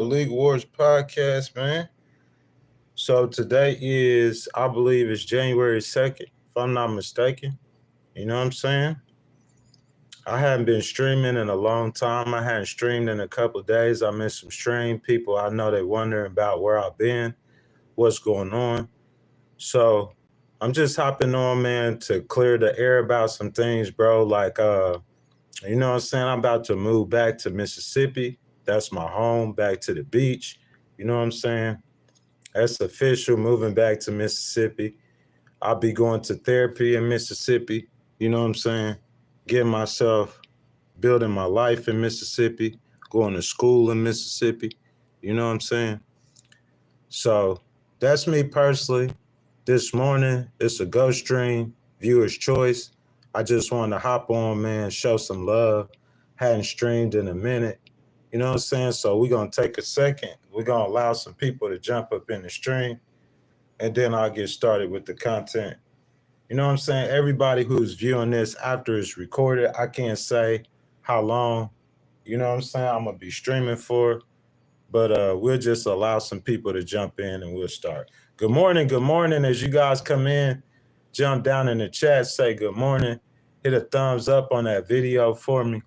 the League Wars podcast, man. So today is, I believe it's January 2nd, if I'm not mistaken. You know what I'm saying? I haven't been streaming in a long time. I hadn't streamed in a couple of days. I missed some stream. People, I know they wondering about where I've been, what's going on. So I'm just hopping on, man, to clear the air about some things, bro. You know what I'm saying? I'm about to move back to Mississippi. That's my home, back to the beach. You know what I'm saying? That's official, moving back to Mississippi. I'll be going to therapy in Mississippi. You know what I'm saying? Getting myself, building my life in Mississippi, going to school in Mississippi. You know what I'm saying? So that's me personally. This morning, it's a Ghoststream, viewer's choice. I just wanted to hop on, man, show some love. Hadn't streamed in a minute. You know what I'm saying? So we're going to take a second. We're going to allow some people to jump up in the stream, and then I'll get started with the content. You know what I'm saying? Everybody who's viewing this after it's recorded, I can't say how long, you know what I'm saying, I'm going to be streaming for, but we'll just allow some people to jump in and we'll start. Good morning. Good morning. As you guys come in, jump down in the chat, say good morning, hit a thumbs up on that video for me.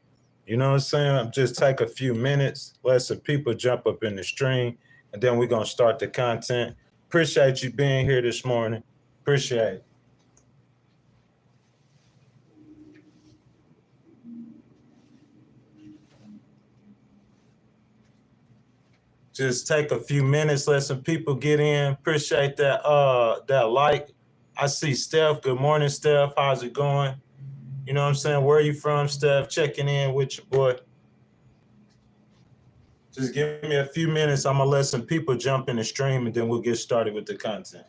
You know what I'm saying? Just take a few minutes, let some people jump up in the stream, and then we're going to start the content. Appreciate you being here this morning. Appreciate it. Just take a few minutes, let some people get in. Appreciate that that like. I see Steph. Good morning, Steph. How's it going? You know what I'm saying? Where are you from, Steph? Checking in with your boy. Just give me a few minutes. I'm going to let some people jump in the stream, and then we'll get started with the content.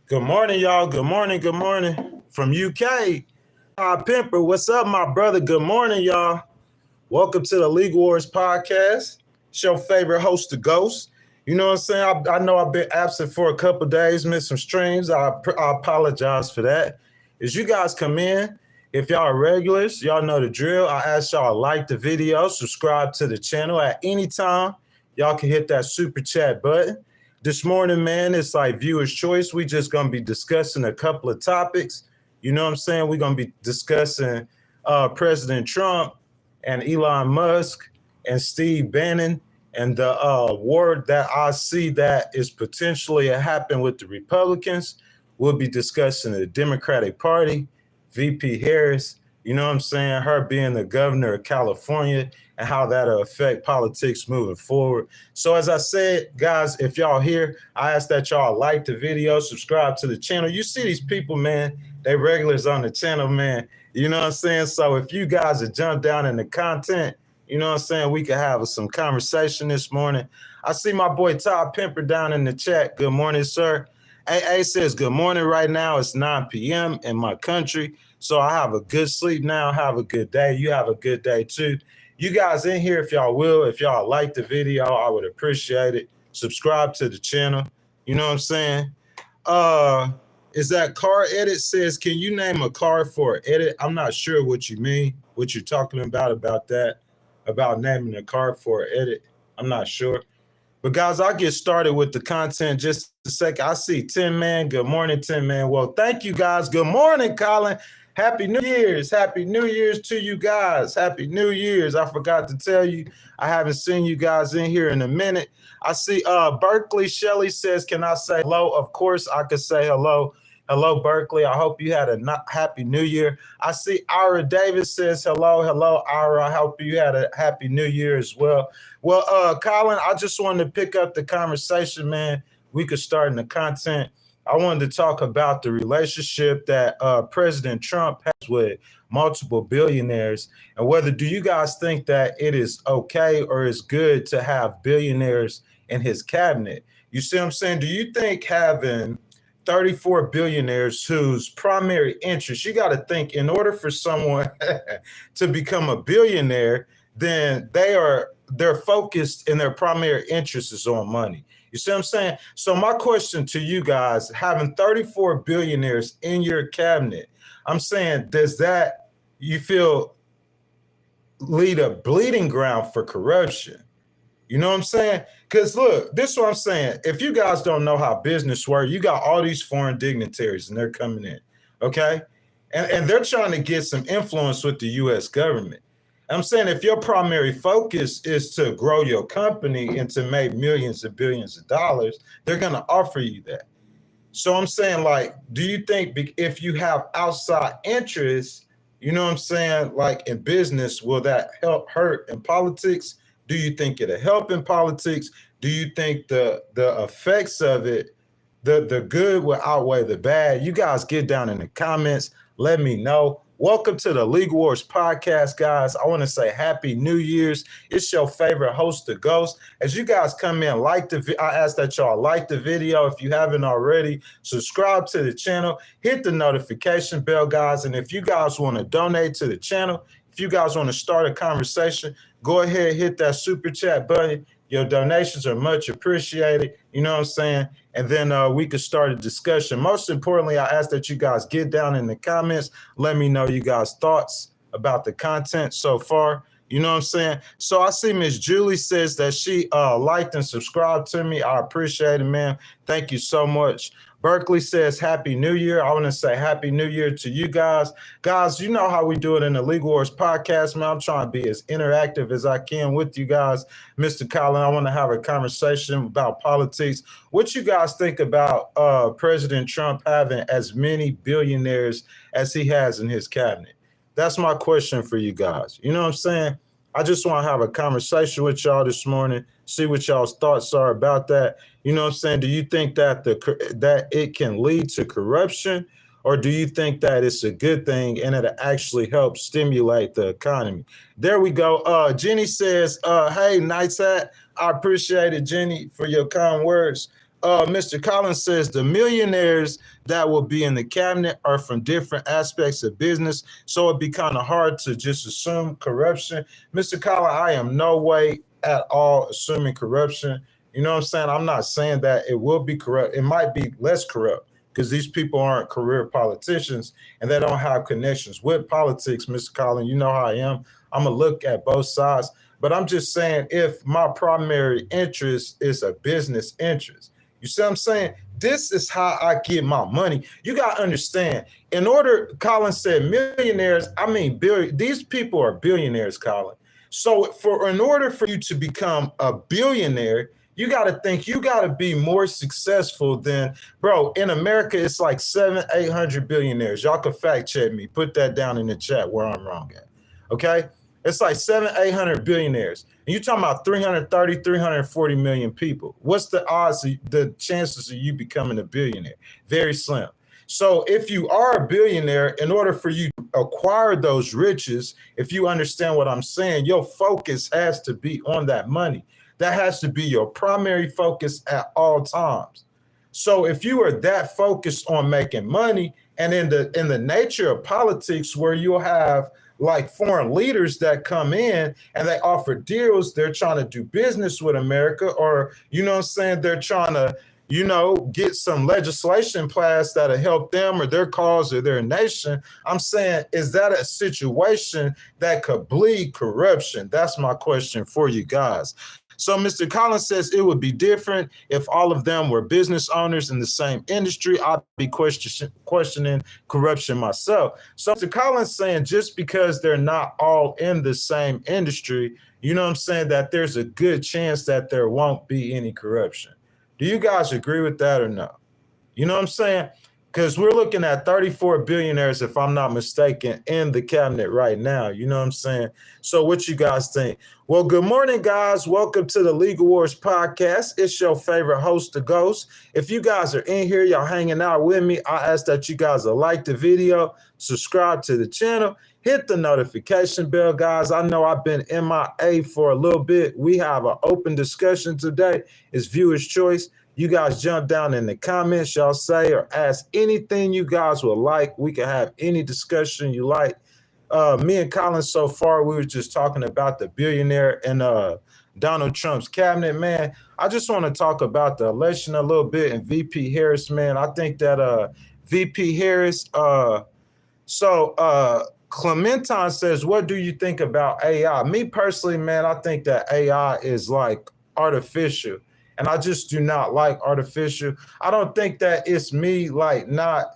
Good morning, y'all. Good morning. Good morning. From UK, Pimper. What's up, my brother? Good morning, y'all. Welcome to the League Wars podcast. It's your favorite host, the Ghost. You know what I'm saying? I know I've been absent for a couple of days, missed some streams. I apologize for that. As you guys come in, if y'all are regulars, y'all know the drill. I ask y'all to like the video, subscribe to the channel at any time. Y'all can hit that super chat button. This morning, man, it's like viewer's choice. We just going to be discussing a couple of topics. You know what I'm saying? We're going to be discussing President Trump and Elon Musk and Steve Bannon and the war that I see that is potentially happening with the Republicans. We'll be discussing the Democratic Party, VP Harris, you know what I'm saying, her being the governor of California and how that'll affect politics moving forward. So as I said, guys, if y'all here, I ask that y'all like the video, subscribe to the channel. You see these people, man, they regulars on the channel, man. You know what I'm saying? So if you guys would jump down in the content, you know what I'm saying, we could have some conversation this morning. I see my boy Todd Pimper down in the chat. Good morning, sir. AA says, good morning. Right now it's 9 p.m. in my country. So I have a good sleep now. Have a good day. You have a good day too. You guys in here, if y'all will, if y'all like the video, I would appreciate it. Subscribe to the channel. You know what I'm saying? Is that car edit says, can you name a car for edit? I'm not sure what you mean, what you're talking about that, about naming a car for edit. I'm not sure. But guys, I'll get started with the content just a second. I see Tin Man. Good morning, Tin Man. Well, thank you guys. Good morning, Colin. Happy New Year's. Happy New Year's to you guys. Happy New Year's. I forgot to tell you, I haven't seen you guys in here in a minute. I see Berkeley Shelley says, can I say hello? Of course, I could say hello. Hello, Berkeley. I hope you had a happy New Year. I see Ira Davis says hello. Hello, Ira. I hope you had a happy New Year as well. Well, Colin, I just wanted to pick up the conversation, man. We could start in the content. I wanted to talk about the relationship that President Trump has with multiple billionaires, and whether do you guys think that it is okay or is good to have billionaires in his cabinet? You see what I'm saying? Do you think having 34 billionaires whose primary interest, you got to think, in order for someone to become a billionaire, then they're focused and their primary interest is on money. You see what I'm saying? So my question to you guys, having 34 billionaires in your cabinet, I'm saying, does that, you feel, lead a bleeding ground for corruption? You know what I'm saying? Because look, this is what I'm saying. If you guys don't know how business works, you got all these foreign dignitaries and they're coming in, okay? And they're trying to get some influence with the U.S. government. I'm saying if your primary focus is to grow your company and to make millions and billions of dollars, they're going to offer you that. So I'm saying, like, do you think if you have outside interests, you know what I'm saying, like in business, will that hurt in politics? Do you think it'll help in politics? Do you think the effects of it, the good will outweigh the bad? You guys get down in the comments. Let me know. Welcome to the Legal Wars podcast, guys. I want to say Happy New Year's. It's your favorite host, the Ghost. As you guys come in, I ask that y'all like the video. If you haven't already, subscribe to the channel, hit the notification bell, guys. And if you guys want to donate to the channel, if you guys want to start a conversation, go ahead, hit that super chat button. Your donations are much appreciated. You know what I'm saying? And then we could start a discussion. Most importantly, I ask that you guys get down in the comments. Let me know you guys' thoughts about the content so far. You know what I'm saying? So I see Miss Julie says that she liked and subscribed to me. I appreciate it, man. Thank you so much. Berkeley says Happy New Year. I want to say Happy New Year to you guys. Guys, you know how we do it in the Legal Wars podcast, man. I'm trying to be as interactive as I can with you guys. Mr. Colin, I want to have a conversation about politics. What you guys think about President Trump having as many billionaires as he has in his cabinet? That's my question for you guys. You know what I'm saying? I just want to have a conversation with y'all this morning, see what y'all's thoughts are about that. You know what I'm saying? Do you think that that it can lead to corruption, or do you think that it's a good thing and it'll actually help stimulate the economy? There we go. Jenny says, hey, Nights Hat. I appreciate it, Jenny, for your kind words. Mr. Collins says the millionaires that will be in the cabinet are from different aspects of business, so it'd be kind of hard to just assume corruption. Mr. Collins, I am no way at all assuming corruption. You know what I'm saying? I'm not saying that it will be corrupt. It might be less corrupt because these people aren't career politicians and they don't have connections with politics, Mr. Collins. You know how I am. I'm going to look at both sides. But I'm just saying, if my primary interest is a business interest, you see what I'm saying? This is how I get my money. You got to understand, in order, Colin said millionaires, I mean, these people are billionaires, Colin. So in order for you to become a billionaire, you got to think you got to be more successful than, bro, in America, it's like 700-800 billionaires. Y'all can fact check me. Put that down in the chat where I'm wrong at. Okay? It's like 700-800 billionaires. And you're talking about 330, 340 million people. What's the odds, the chances of you becoming a billionaire? Very slim. So if you are a billionaire, in order for you to acquire those riches, if you understand what I'm saying, your focus has to be on that money. That has to be your primary focus at all times. So if you are that focused on making money, and in the nature of politics where you'll have like foreign leaders that come in and they offer deals, they're trying to do business with America, or, you know what I'm saying, they're trying to, you know, get some legislation passed that'll help them or their cause or their nation. I'm saying, is that a situation that could bleed corruption? That's my question for you guys. So Mr. Collins says it would be different if all of them were business owners in the same industry. I'd be questioning corruption myself. So Mr. Collins saying just because they're not all in the same industry, you know what I'm saying, that there's a good chance that there won't be any corruption. Do you guys agree with that or no? You know what I'm saying? Because we're looking at 34 billionaires, if I'm not mistaken, in the cabinet right now. You know what I'm saying? So what you guys think? Well, good morning, guys. Welcome to the Legal Wars podcast. It's your favorite host, the Ghost. If you guys are in here, y'all hanging out with me, I ask that you guys will like the video, subscribe to the channel, hit the notification bell, guys. I know I've been MIA for a little bit. We have an open discussion today. It's viewer's choice. You guys jump down in the comments, y'all say or ask anything you guys would like. We can have any discussion you like. Me and Colin, so far, we were just talking about the billionaire and Donald Trump's cabinet, man. I just want to talk about the election a little bit and VP Harris, man. I think that VP Harris, Clementine says, what do you think about AI? Me personally, man, I think that AI is like artificial, and I just do not like artificial. I don't think that it's me like not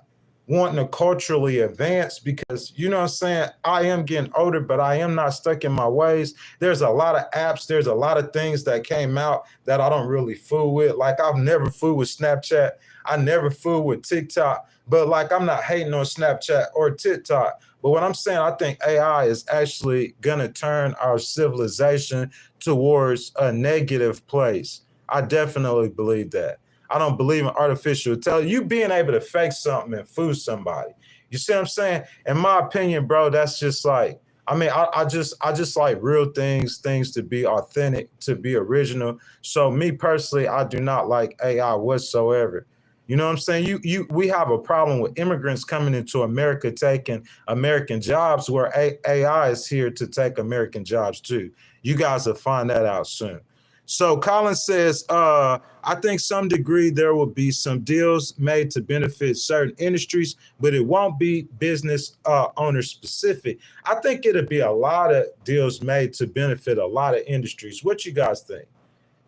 wanting to culturally advance because, you know what I'm saying, I am getting older, but I am not stuck in my ways. There's a lot of apps, there's a lot of things that came out that I don't really fool with. Like I've never fooled with Snapchat. I never fooled with TikTok, but like I'm not hating on Snapchat or TikTok. But what I'm saying, I think AI is actually going to turn our civilization towards a negative place. I definitely believe that. I don't believe in artificial intelligence. You being able to fake something and fool somebody. You see what I'm saying? In my opinion, bro, that's just like, I mean, I just like real things to be authentic, to be original. So me personally, I do not like AI whatsoever. You know what I'm saying? We have a problem with immigrants coming into America, taking American jobs, where AI is here to take American jobs too. You guys will find that out soon. So Colin says, I think some degree there will be some deals made to benefit certain industries, but it won't be business owner specific. I think it'll be a lot of deals made to benefit a lot of industries. What you guys think?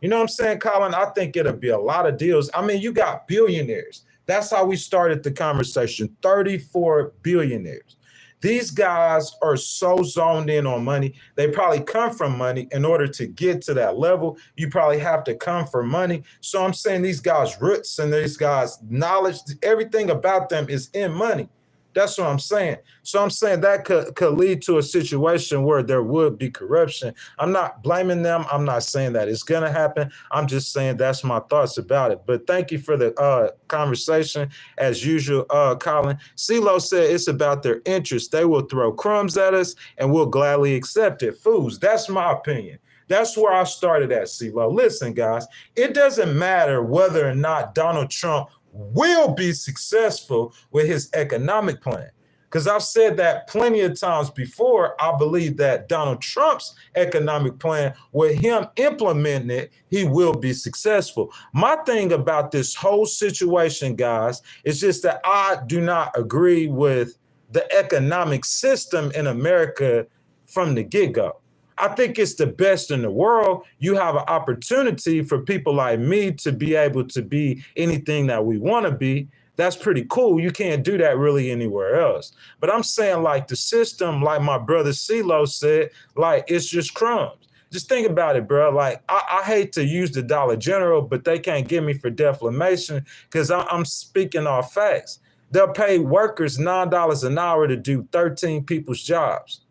You know what I'm saying, Colin? I think it'll be a lot of deals. I mean, you got billionaires. That's how we started the conversation. 34 billionaires. These guys are so zoned in on money. They probably come from money. In order to get to that level, you probably have to come from money. So I'm saying these guys' roots and these guys' knowledge, everything about them is in money. That's what I'm saying. So I'm saying that could lead to a situation where there would be corruption. I'm not blaming them. I'm not saying that it's going to happen. I'm just saying that's my thoughts about it. But thank you for the conversation. As usual, Colin. CeeLo said it's about their interest. They will throw crumbs at us and we'll gladly accept it. Fools, that's my opinion. That's where I started at, CeeLo. Listen, guys, it doesn't matter whether or not Donald Trump will be successful with his economic plan. Because I've said that plenty of times before. I believe that Donald Trump's economic plan, with him implementing it, he will be successful. My thing about this whole situation, guys, is just that I do not agree with the economic system in America from the get-go. I think it's the best in the world. You have an opportunity for people like me to be able to be anything that we want to be. That's pretty cool. You can't do that really anywhere else. But I'm saying, like, the system, like my brother CeeLo said, like, it's just crumbs. Just think about it, bro. Like, I hate to use the Dollar General, but they can't get me for defamation because I'm speaking off facts. They'll pay workers $9 an hour to do 13 people's jobs.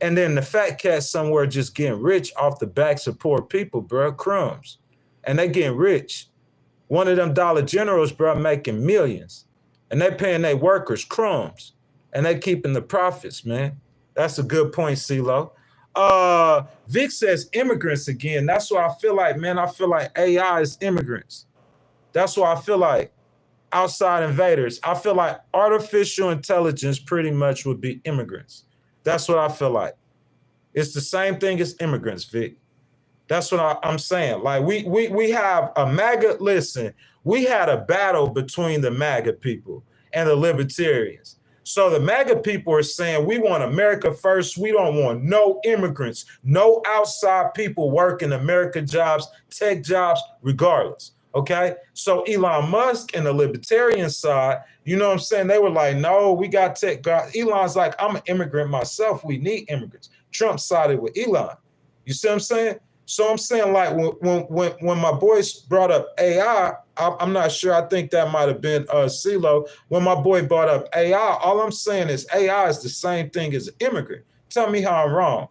And then the fat cat somewhere just getting rich off the backs of poor people, bro, crumbs. And they getting rich. One of them Dollar Generals, bro, making millions. And they paying their workers crumbs. And they keeping the profits, man. That's a good point, CeeLo. Vic says immigrants again. That's why I feel like, man, I feel like AI is immigrants. That's why I feel like outside invaders. I feel like artificial intelligence pretty much would be immigrants. That's what I feel like. It's the same thing as immigrants, Vic. That's what I'm saying. Like we have a MAGA. Listen, we had a battle between the MAGA people and the libertarians. So the MAGA people are saying we want America first. We don't want no immigrants, no outside people working American jobs, tech jobs, regardless. Okay, so Elon Musk and the libertarian side, you know what I'm saying? They were like, no, we got tech. Elon's like, I'm an immigrant myself. We need immigrants. Trump sided with Elon. You see what I'm saying? So I'm saying, like, when my boys brought up AI, I'm not sure. I think that might have been CeeLo. When my boy brought up AI, all I'm saying is AI is the same thing as an immigrant. Tell me how I'm wrong.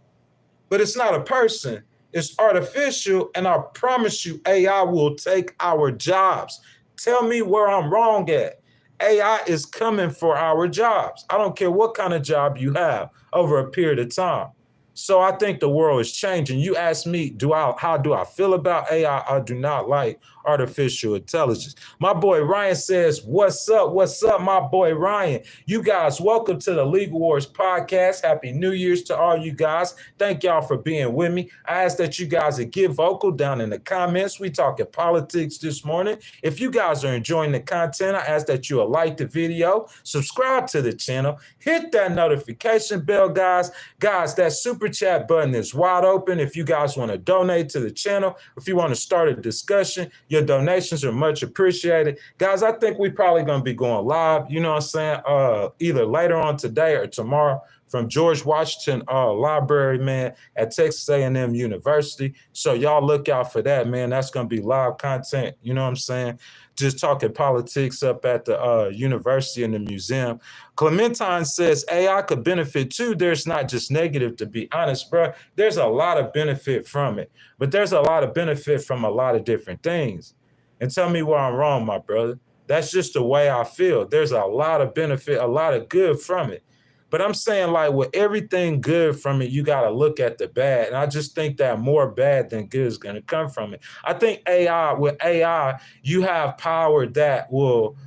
But it's not a person. It's artificial, and I promise you, AI will take our jobs. Tell me where I'm wrong at. AI is coming for our jobs. I don't care what kind of job you have over a period of time. So I think the world is changing. You ask me, how do I feel about AI? I do not like artificial intelligence. My boy Ryan says, what's up? What's up, my boy Ryan? You guys, welcome to the Legal Wars podcast. Happy New Year's to all you guys. Thank y'all for being with me. I ask that you guys would get vocal down in the comments. We talking politics this morning. If you guys are enjoying the content, I ask that you will like the video, subscribe to the channel, hit that notification bell, guys. Guys, that super chat button is wide open. If you guys want to donate to the channel, if you want to start a discussion, your donations are much appreciated. Guys, I think we probably going to be going live, you know what I'm saying, either later on today or tomorrow from George Washington Library, man, at Texas A&M University. So y'all look out for that, man. That's going to be live content, you know what I'm saying? Just talking politics up at the university and the museum. Clementine says AI could benefit too. There's not just negative, to be honest, bro. There's a lot of benefit from it, but there's a lot of benefit from a lot of different things. And tell me where I'm wrong, my brother. That's just the way I feel. There's a lot of benefit, a lot of good from it. But I'm saying, like, with everything good from it, you got to look at the bad. And I just think that more bad than good is going to come from it. I think with AI, you have power that will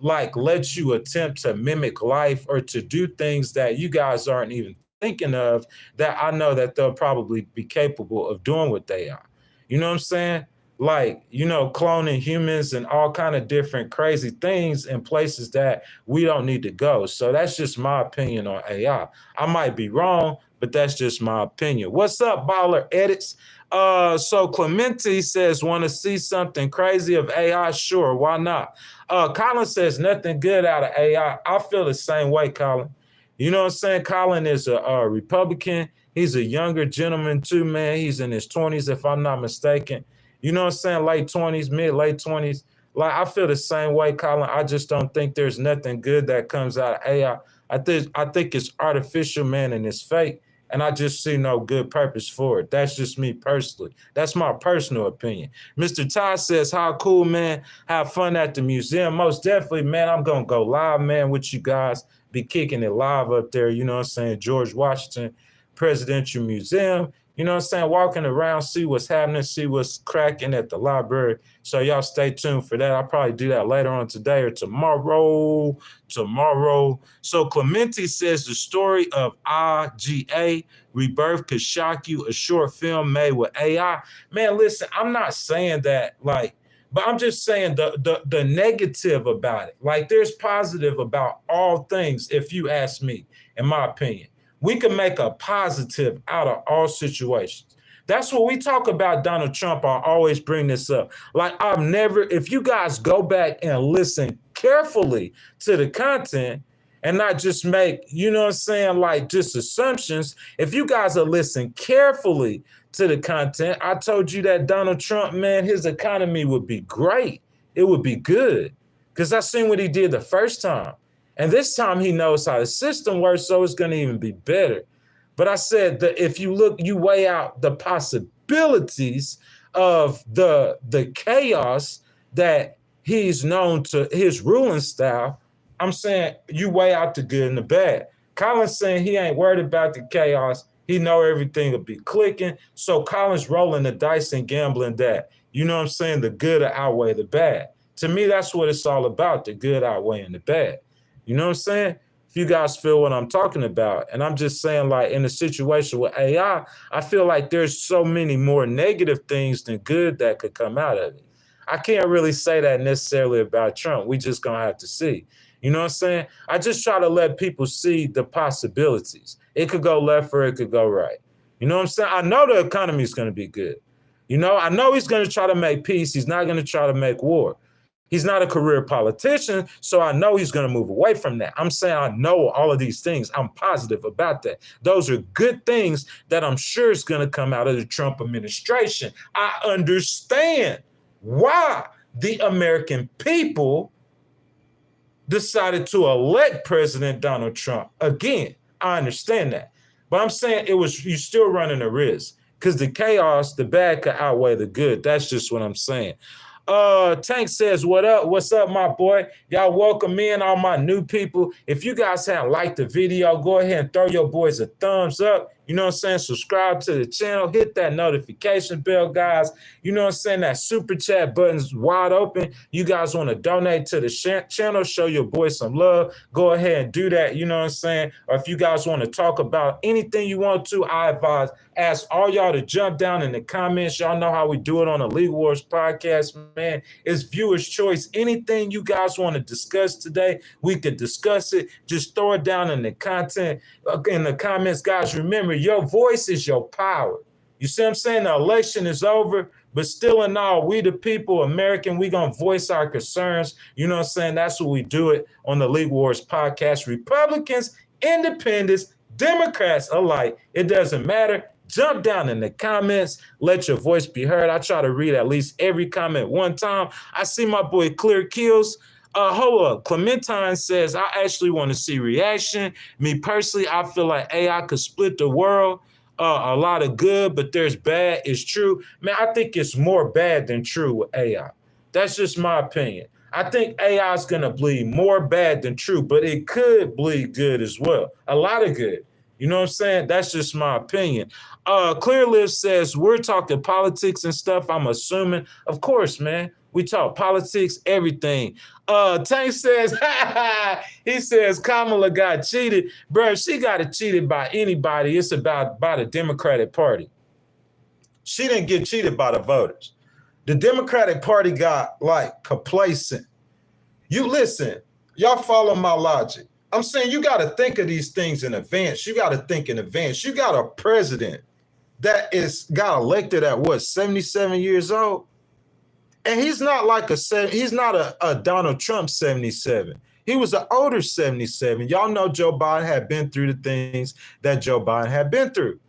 like let you attempt to mimic life or to do things that you guys aren't even thinking of, that I know that they'll probably be capable of doing with AI. You know what I'm saying? Like, you know, cloning humans and all kind of different crazy things in places that we don't need to go. So that's just my opinion on AI. I might be wrong, but that's just my opinion. What's up, Baller Edits? So Clemente says, want to see something crazy of AI? Sure, why not? Colin says, nothing good out of AI. I feel the same way, Colin. You know what I'm saying? Colin is a Republican. He's a younger gentleman too, man. He's in his 20s, if I'm not mistaken. You know what I'm saying? Late 20s, late 20s. Like, I feel the same way, Colin. I just don't think there's nothing good that comes out of AI. I think it's artificial, man, and it's fake. And I just see no good purpose for it. That's just me personally. That's my personal opinion. Mr. Todd says, how cool, man. Have fun at the museum. Most definitely, man. I'm going to go live, man, with you guys. Be kicking it live up there. You know what I'm saying? George Washington Presidential Museum. You know what I'm saying? Walking around, see what's happening, see what's cracking at the library. So y'all stay tuned for that. I'll probably do that later on today or tomorrow. So Clemente says the story of IGA Rebirth could shock you, a short film made with AI. Man, listen, I'm not saying that like, but I'm just saying the negative about it. Like, there's positive about all things, if you ask me, in my opinion. We can make a positive out of all situations. That's what we talk about, Donald Trump. I always bring this up. Like, if you guys go back and listen carefully to the content and not just make, you know what I'm saying, like just assumptions. If you guys are listening carefully to the content, I told you that Donald Trump, man, his economy would be great. It would be good. Because I seen what he did the first time. And this time he knows how the system works, so it's going to even be better. But I said that if you weigh out the possibilities of the chaos that he's known to his ruling style, I'm saying you weigh out the good and the bad. Colin's saying he ain't worried about the chaos. He know everything will be clicking. So Colin's rolling the dice and gambling that, you know what I'm saying, the good will outweigh the bad. To me, that's what it's all about, the good outweighing the bad. You know what I'm saying? If you guys feel what I'm talking about. And I'm just saying, like, in a situation with AI, I feel like there's so many more negative things than good that could come out of it. I can't really say that necessarily about Trump. We just going to have to see. You know what I'm saying? I just try to let people see the possibilities. It could go left or it could go right. You know what I'm saying? I know the economy is going to be good. You know, I know he's going to try to make peace. He's not going to try to make war. He's not a career politician, so I know he's going to move away from that. I'm saying I know all of these things. I'm positive about that. Those are good things that I'm sure is going to come out of the Trump administration. I understand why the American people decided to elect President Donald Trump. Again, I understand that. But I'm saying you're still running a risk because the chaos, the bad could outweigh the good. That's just what I'm saying. Tank says, what up? What's up, my boy? Y'all welcome me and all my new people. If you guys haven't liked the video, go ahead and throw your boys a thumbs up. You know what I'm saying? Subscribe to the channel. Hit that notification bell, guys. You know what I'm saying? That super chat button's wide open. You guys want to donate to the channel, show your boy some love, go ahead and do that. You know what I'm saying? Or if you guys want to talk about anything you want to, I advise, ask all y'all to jump down in the comments. Y'all know how we do it on the League Wars podcast, man. It's viewer's choice. Anything you guys want to discuss today, we could discuss it. Just throw it down in the content, in the comments, guys. Remember, your voice is your power. You see what I'm saying? The election is over, but still in all, we the people, American, we going to voice our concerns. You know what I'm saying? That's what we do it on the League Wars podcast. Republicans, independents, Democrats alike, it doesn't matter. Jump down in the comments. Let your voice be heard. I try to read at least every comment one time. I see my boy Clear Kills. Hold up. Clementine says, I actually want to see reaction. Me personally, I feel like AI could split the world. A lot of good, but there's bad. It's true. Man, I think it's more bad than true with AI. That's just my opinion. I think AI is going to bleed more bad than true, but it could bleed good as well. A lot of good. You know what I'm saying? That's just my opinion. Clear Live says, we're talking politics and stuff, I'm assuming. Of course, man. We talk politics, everything. Tank says, he says Kamala got cheated. Bro, she got cheated by anybody. It's by the Democratic Party. She didn't get cheated by the voters. The Democratic Party got like complacent. You listen, y'all follow my logic. I'm saying you got to think of these things in advance. You got to think in advance. You got a president that got elected at what, 77 years old? And he's not like he's not a Donald Trump 77. He was an older 77. Y'all know Joe Biden had been through the things that Joe Biden had been through.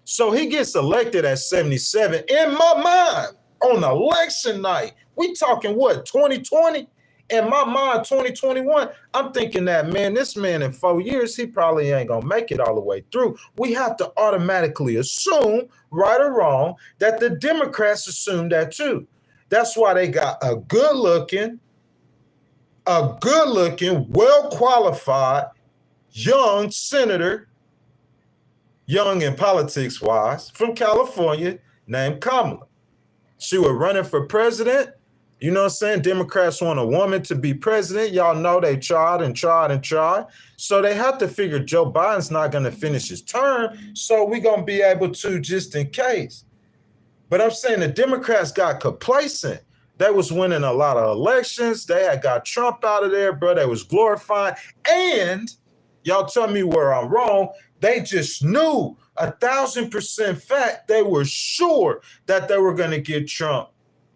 So he gets elected at 77. In my mind, on election night, we talking what, 2020? In my mind, 2021, I'm thinking that, man, this man in 4 years, he probably ain't going to make it all the way through. We have to automatically assume, right or wrong, that the Democrats assume that too. That's why they got a good-looking, well-qualified, young senator, young in politics-wise, from California, named Kamala. She was running for president. You know what I'm saying? Democrats want a woman to be president. Y'all know they tried and tried and tried. So they have to figure Joe Biden's not going to finish his term, so we're going to be able to just in case. But I'm saying the Democrats got complacent. They was winning a lot of elections. They had got Trump out of there, bro. They was glorified. And y'all tell me where I'm wrong. They just knew 1,000% fact. They were sure that they were going to get Trump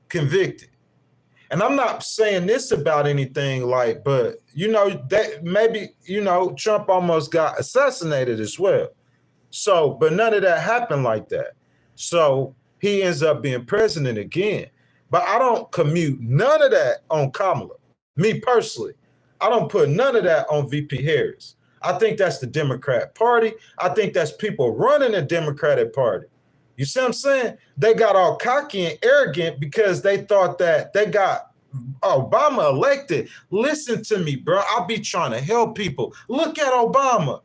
convicted. And I'm not saying this about anything like, but, you know, that maybe, you know, Trump almost got assassinated as well. So, but none of that happened like that. So he ends up being president again. But I don't commute none of that on Kamala. Me personally, I don't put none of that on VP Harris. I think that's the Democrat Party. I think that's people running the Democratic Party. You see what I'm saying? They got all cocky and arrogant because they thought that they got Obama elected. Listen to me, bro. I'll be trying to help people. Look at Obama.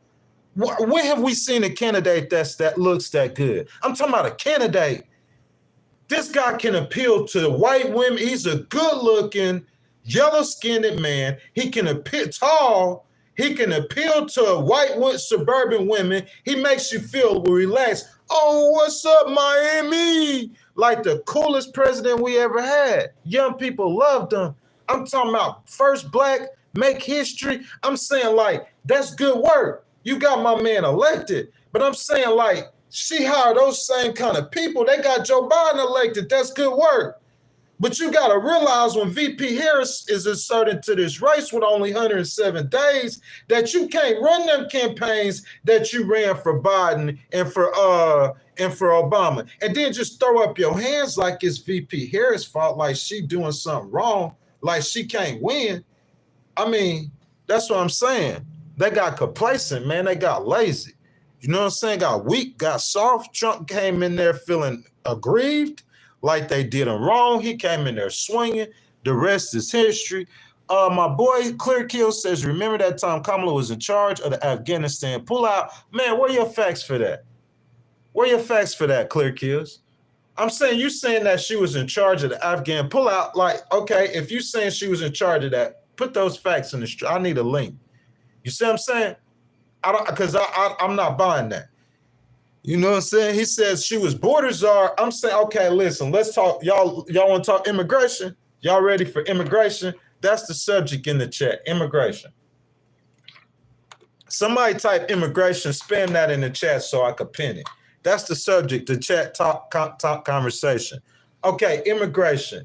When have we seen a candidate that looks that good? I'm talking about a candidate. This guy can appeal to white women. He's a good-looking, yellow-skinned man. He can appeal tall. He can appeal to white suburban women. He makes you feel relaxed. Oh, what's up, Miami? Like the coolest president we ever had. Young people loved him. I'm talking about first black, make history. I'm saying, like, that's good work. You got my man elected. But I'm saying, like, she hired those same kind of people. They got Joe Biden elected. That's good work. But you got to realize when VP Harris is inserted to this race with only 107 days, that you can't run them campaigns that you ran for Biden and for Obama, and then just throw up your hands like it's VP Harris' fault, like she doing something wrong, like she can't win. I mean, that's what I'm saying. They got complacent, man. They got lazy. You know what I'm saying? Got weak, got soft. Trump came in there feeling aggrieved, like they did him wrong. He came in there swinging. The rest is history. My boy Clear Kill says, remember that time Kamala was in charge of the Afghanistan pullout? Man, where are your facts for that? Where your facts for that, Clear Kills? I'm saying you saying that she was in charge of the Afghan pullout. Like, okay, if you saying she was in charge of that, put those facts in the street. I need a link. You see what I'm saying? I'm not buying that. You know what I'm saying? He says she was border czar. I'm saying, okay, listen, let's talk. Y'all want to talk immigration? Y'all ready for immigration? That's the subject in the chat, immigration. Somebody type immigration, spam that in the chat so I could pin it. That's the subject, the chat talk conversation. Okay, immigration.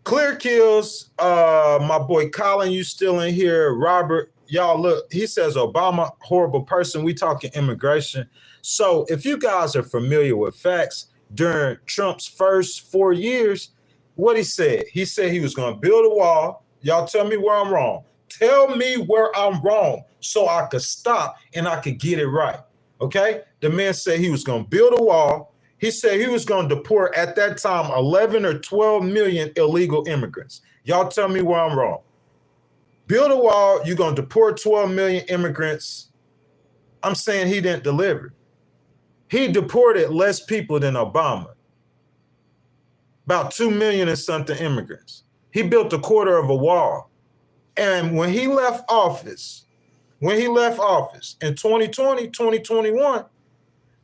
Clear Kills, my boy Colin, you still in here. Robert, y'all look, he says Obama, horrible person. We talking immigration. So if you guys are familiar with facts, during Trump's first 4 years, what he said he was going to build a wall. Y'all tell me where I'm wrong. Tell me where I'm wrong so I could stop and I could get it right. Okay? The man said he was going to build a wall. He said he was going to deport at that time 11 or 12 million illegal immigrants. Y'all tell me where I'm wrong. Build a wall, you're going to deport 12 million immigrants. I'm saying he didn't deliver. He deported less people than Obama. About 2 million and something immigrants. He built a quarter of a wall. And when he left office in 2020, 2021,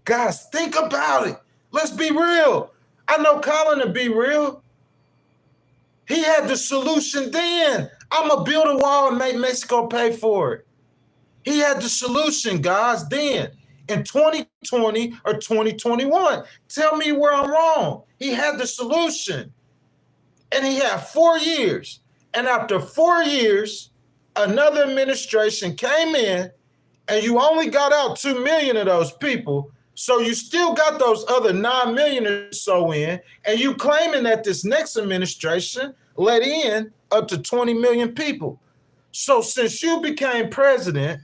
guys, think about it. Let's be real. I know Colin to be real. He had the solution then. I'm going to build a wall and make Mexico pay for it. He had the solution, guys, then in 2020 or 2021. Tell me where I'm wrong. He had the solution. And he had 4 years. And after 4 years, another administration came in and you only got out 2 million of those people. So you still got those other 9 million or so in, and you claiming that this next administration let in up to 20 million people. So since you became president,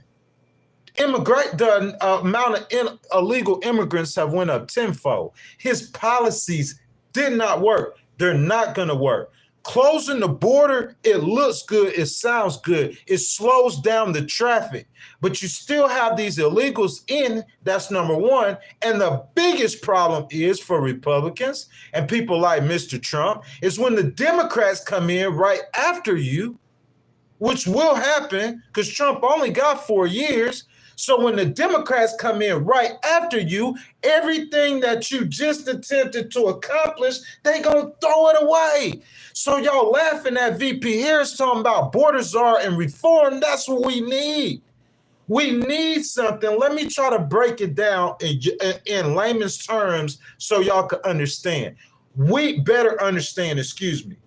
the amount of illegal immigrants have went up tenfold. His policies did not work. They're not going to work. Closing the border, it looks good, it sounds good, it slows down the traffic, but you still have these illegals in, that's number one. And the biggest problem is for Republicans and people like Mr. Trump is when the Democrats come in right after you, which will happen because Trump only got 4 years. So when the Democrats come in right after you, everything that you just attempted to accomplish, they gonna throw it away. So y'all laughing at VP Harris talking about border czar and reform. That's what we need. We need something. Let me try to break it down in layman's terms so y'all can understand. We better understand,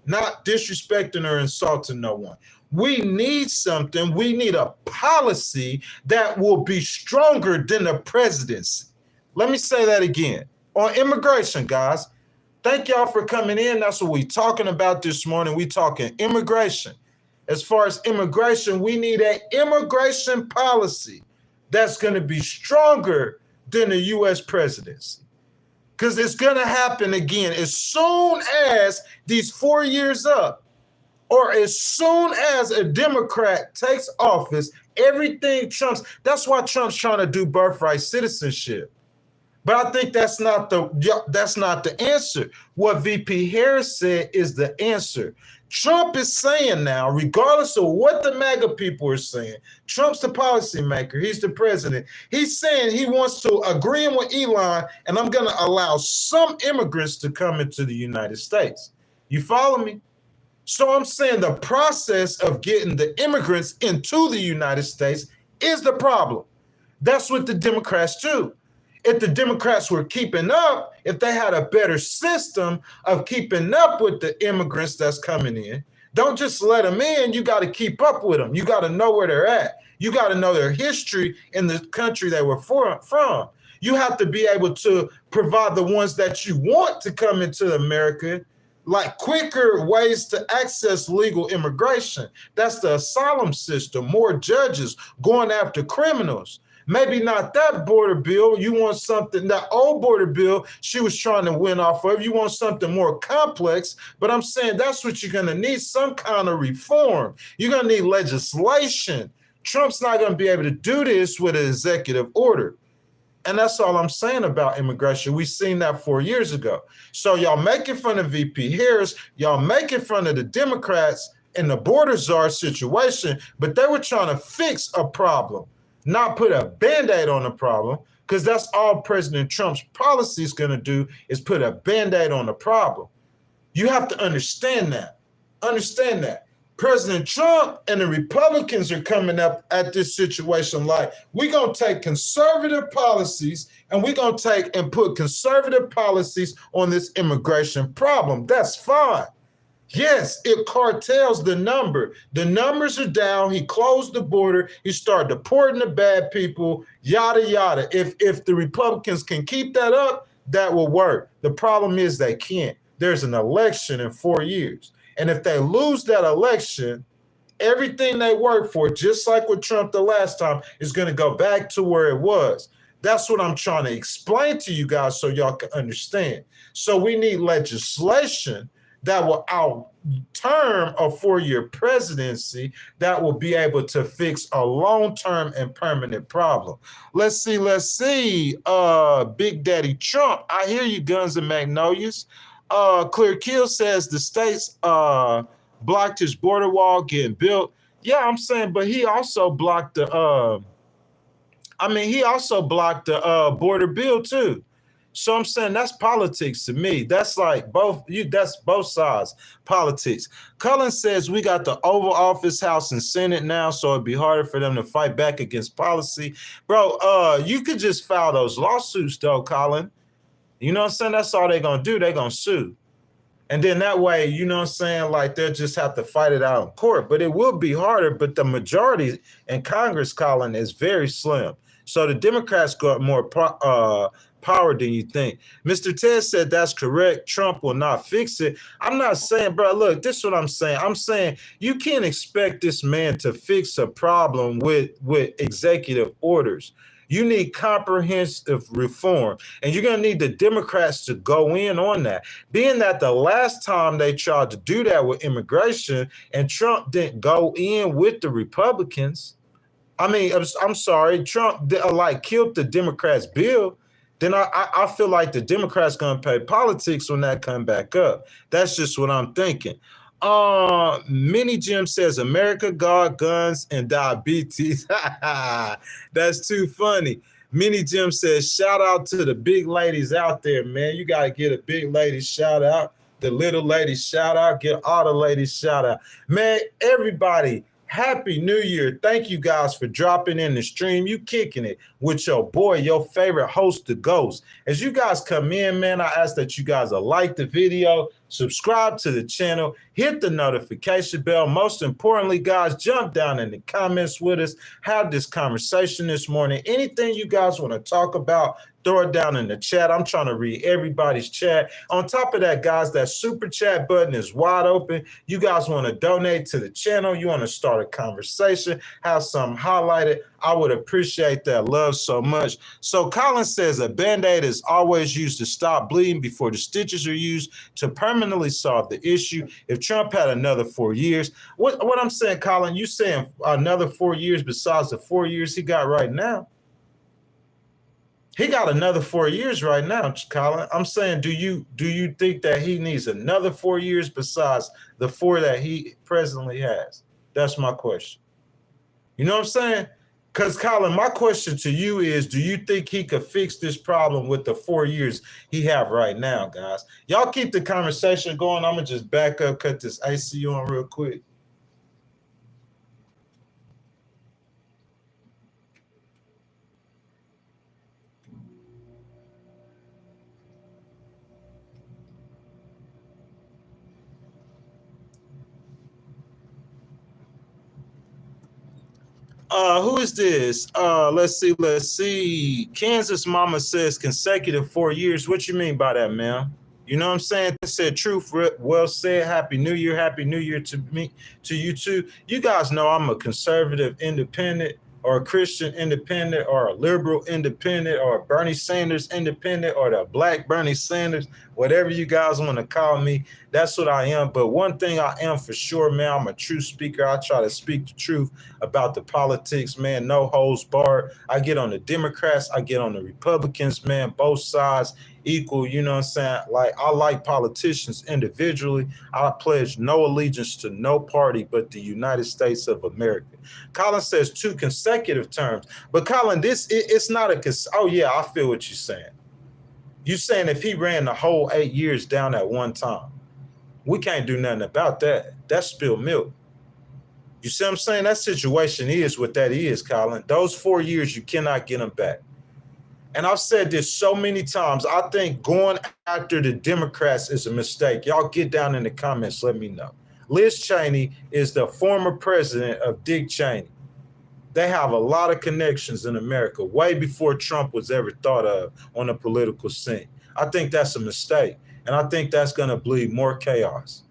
not disrespecting or insulting no one. We need something. We need a policy that will be stronger than the presidency. Let me say that again. On immigration, guys, thank y'all for coming in. That's what we're talking about this morning. We're talking immigration. As far as immigration, we need an immigration policy that's going to be stronger than the U.S. presidency. Because it's going to happen again as soon as these 4 years up, or as soon as a Democrat takes office, everything Trump's. That's why Trump's trying to do birthright citizenship. But I think that's not the answer. What VP Harris said is the answer. Trump is saying now, regardless of what the MAGA people are saying, Trump's the policymaker. He's the president. He's saying he wants to agree with Elon, and I'm going to allow some immigrants to come into the United States. You follow me? So I'm saying the process of getting the immigrants into the United States is the problem. That's what the Democrats do. If the Democrats were keeping up, if they had a better system of keeping up with the immigrants that's coming in, don't just let them in. You got to keep up with them. You got to know where they're at. You got to know their history in the country they were from. You have to be able to provide the ones that you want to come into America, like quicker ways to access legal immigration. That's the asylum system, more judges going after criminals. Maybe not that border bill. You want something, that old border bill she was trying to win off of. You want something more complex, but I'm saying that's what you're going to need, some kind of reform. You're going to need legislation. Trump's not going to be able to do this with an executive order. And that's all I'm saying about immigration. We seen that 4 years ago. So y'all making fun of VP Harris, y'all making fun of the Democrats in the border czar situation, but they were trying to fix a problem, not put a Band-Aid on the problem, because that's all President Trump's policy is going to do is put a Band-Aid on the problem. You have to understand that. Understand that. President Trump and the Republicans are coming up at this situation like, we're going to take conservative policies and we're going to take and put conservative policies on this immigration problem. That's fine. Yes, it cartels the number. The numbers are down. He closed the border. He started deporting the bad people, yada, yada. If the Republicans can keep that up, that will work. The problem is they can't. There's an election in 4 years. And if they lose that election, everything they worked for, just like with Trump the last time, is going to go back to where it was. That's what I'm trying to explain to you guys so y'all can understand. So we need legislation that will outterm a 4-year presidency that will be able to fix a long-term and permanent problem. Let's see. Big Daddy Trump, I hear you, Guns and Magnolias. Clear Kill says the states blocked his border wall getting built. Yeah, I'm saying, but he also blocked the border bill too. So I'm saying that's politics to me. That's like that's both sides politics. Cullen says we got the Oval Office, House, and Senate now, so it'd be harder for them to fight back against policy. Bro, you could just file those lawsuits though, Colin. You know what I'm saying? That's all they're going to do. They're going to sue. And then that way, you know what I'm saying, like they'll just have to fight it out in court. But it will be harder. But the majority in Congress, Colin, is very slim. So the Democrats got more power than you think. Mr. Ted said that's correct. Trump will not fix it. I'm not saying, bro, look, this is what I'm saying. I'm saying you can't expect this man to fix a problem with executive orders. You need comprehensive reform, and you're going to need the Democrats to go in on that. Being that the last time they tried to do that with immigration and Trump didn't go in with the Republicans, I mean, I'm sorry, Trump killed the Democrats' bill, then I feel like the Democrats going to pay politics when that come back up. That's just what I'm thinking. Mini Jim says America, God, guns, and diabetes. That's too funny. Mini Jim says shout out to the big ladies out there, man. You gotta get a big lady shout out, the little ladies shout out, get all the ladies shout out. Man, everybody, Happy New Year. Thank you guys for dropping in the stream. You kicking it with your boy, your favorite host, the Ghost. As you guys come in, man, I ask that you guys will like the video, subscribe to the channel, hit the notification bell. Most importantly, guys, jump down in the comments with us. Have this conversation this morning. Anything you guys want to talk about, throw it down in the chat. I'm trying to read everybody's chat. On top of that, guys, that super chat button is wide open. You guys want to donate to the channel, you want to start a conversation, have something highlighted, I would appreciate that love so much. So Colin says a Band-Aid is always used to stop bleeding before the stitches are used to permanently solve the issue. If Trump had another 4 years, what I'm saying, Colin, you saying another 4 years besides the 4 years he got right now? He got another 4 years right now, Colin. I'm saying, do you think that he needs another 4 years besides the 4 that he presently has? That's my question. You know what I'm saying? Because, Colin, my question to you is, do you think he could fix this problem with the 4 years he have right now, guys? Y'all keep the conversation going. I'm going to just back up, cut this AC on real quick. Who is this? Let's see. Kansas Mama says consecutive 4 years. What you mean by that, man? You know what I'm saying? They said truth, well said. Happy New Year. Happy New Year to me, to you too. You guys know I'm a conservative, independent, or a Christian independent or a liberal independent or a Bernie Sanders independent or the black Bernie Sanders, whatever you guys want to call me, that's what I am. But one thing I am for sure, man, I'm a true speaker. I try to speak the truth about the politics, man, no holds barred. I get on the Democrats, I get on the Republicans, man, both sides equal, you know what I'm saying? Like, I like politicians individually. I pledge no allegiance to no party but the United States of America. Colin says 2 consecutive terms. But Colin, it's not oh yeah, I feel what you're saying. You're saying if he ran the whole 8 years down at one time, we can't do nothing about that. That's spilled milk. You see what I'm saying? That situation is what that is, Colin. Those 4 years, you cannot get them back. And I've said this so many times. I think going after the Democrats is a mistake. Y'all get down in the comments. Let me know. Liz Cheney is the former president of Dick Cheney. They have a lot of connections in America, way before Trump was ever thought of on the political scene. I think that's a mistake. And I think that's going to bleed more chaos.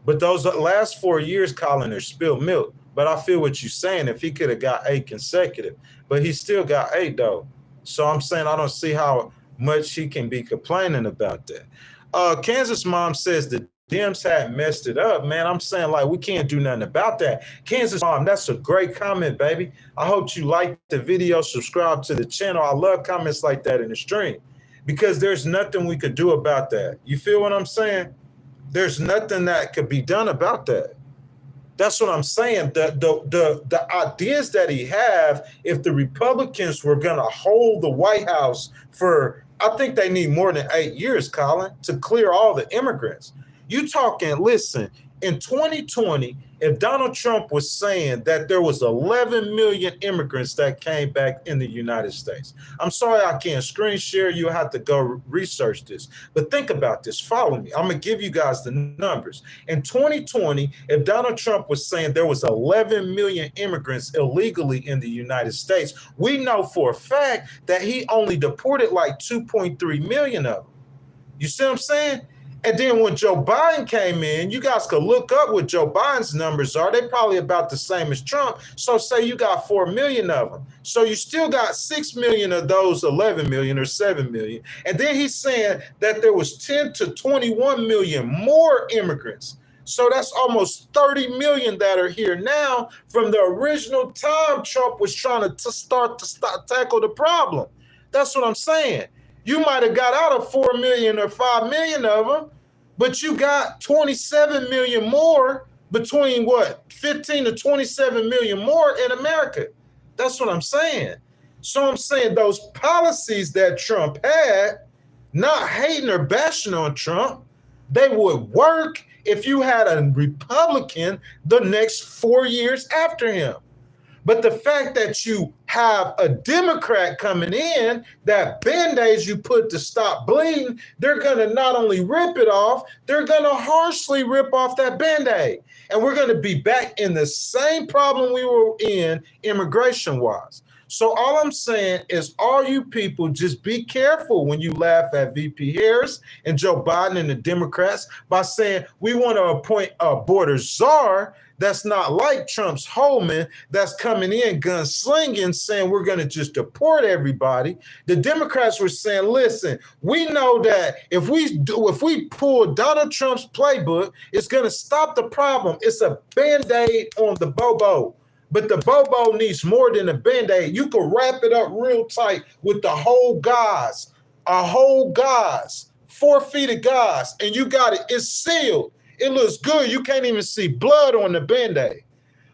But those last 4 years, Colin, are spilled milk. But I feel what you're saying. If he could have got 8 consecutive, but he still got 8, though. So I'm saying I don't see how much he can be complaining about that. Kansas Mom says the Dems had messed it up, man. I'm saying, like, we can't do nothing about that. Kansas Mom, that's a great comment, baby. I hope you like the video, subscribe to the channel. I love comments like that in the stream because there's nothing we could do about that. You feel what I'm saying? There's nothing that could be done about that. That's what I'm saying. The ideas that he have, if the Republicans were going to hold the White House for, I think they need more than 8 years, Colin, to clear all the immigrants. You talking, listen, in 2020, if Donald Trump was saying that there was 11 million immigrants that came back in the United States. I'm sorry I can't screen share. You'll have to go research this. But think about this. Follow me. I'm going to give you guys the numbers. In 2020, if Donald Trump was saying there was 11 million immigrants illegally in the United States, we know for a fact that he only deported like 2.3 million of them. You see what I'm saying? And then when Joe Biden came in, you guys could look up what Joe Biden's numbers are. They're probably about the same as Trump. So say you got 4 million of them. So you still got 6 million of those 11 million or 7 million. And then he's saying that there was 10 to 21 million more immigrants. So that's almost 30 million that are here now from the original time Trump was trying to start tackle the problem. That's what I'm saying. You might have got out of 4 million or 5 million of them, but you got 27 million more between what? 15 to 27 million more in America. That's what I'm saying. So I'm saying those policies that Trump had, not hating or bashing on Trump, they would work if you had a Republican the next 4 years after him. But the fact that you have a Democrat coming in, that Band-Aids you put to stop bleeding, they're going to not only rip it off, they're going to harshly rip off that Band-Aid. And we're going to be back in the same problem we were in immigration-wise. So all I'm saying is all you people just be careful when you laugh at VP Harris and Joe Biden and the Democrats by saying we want to appoint a border czar that's not like Trump's Holman that's coming in gunslinging saying we're going to just deport everybody. The Democrats were saying, listen, we know that if we pull Donald Trump's playbook, it's going to stop the problem. It's a Band-Aid on the bobo. But the bobo needs more than a Band-Aid. You can wrap it up real tight with the whole gauze, 4 feet of gauze, and you got it. It's sealed. It looks good. You can't even see blood on the Band-Aid.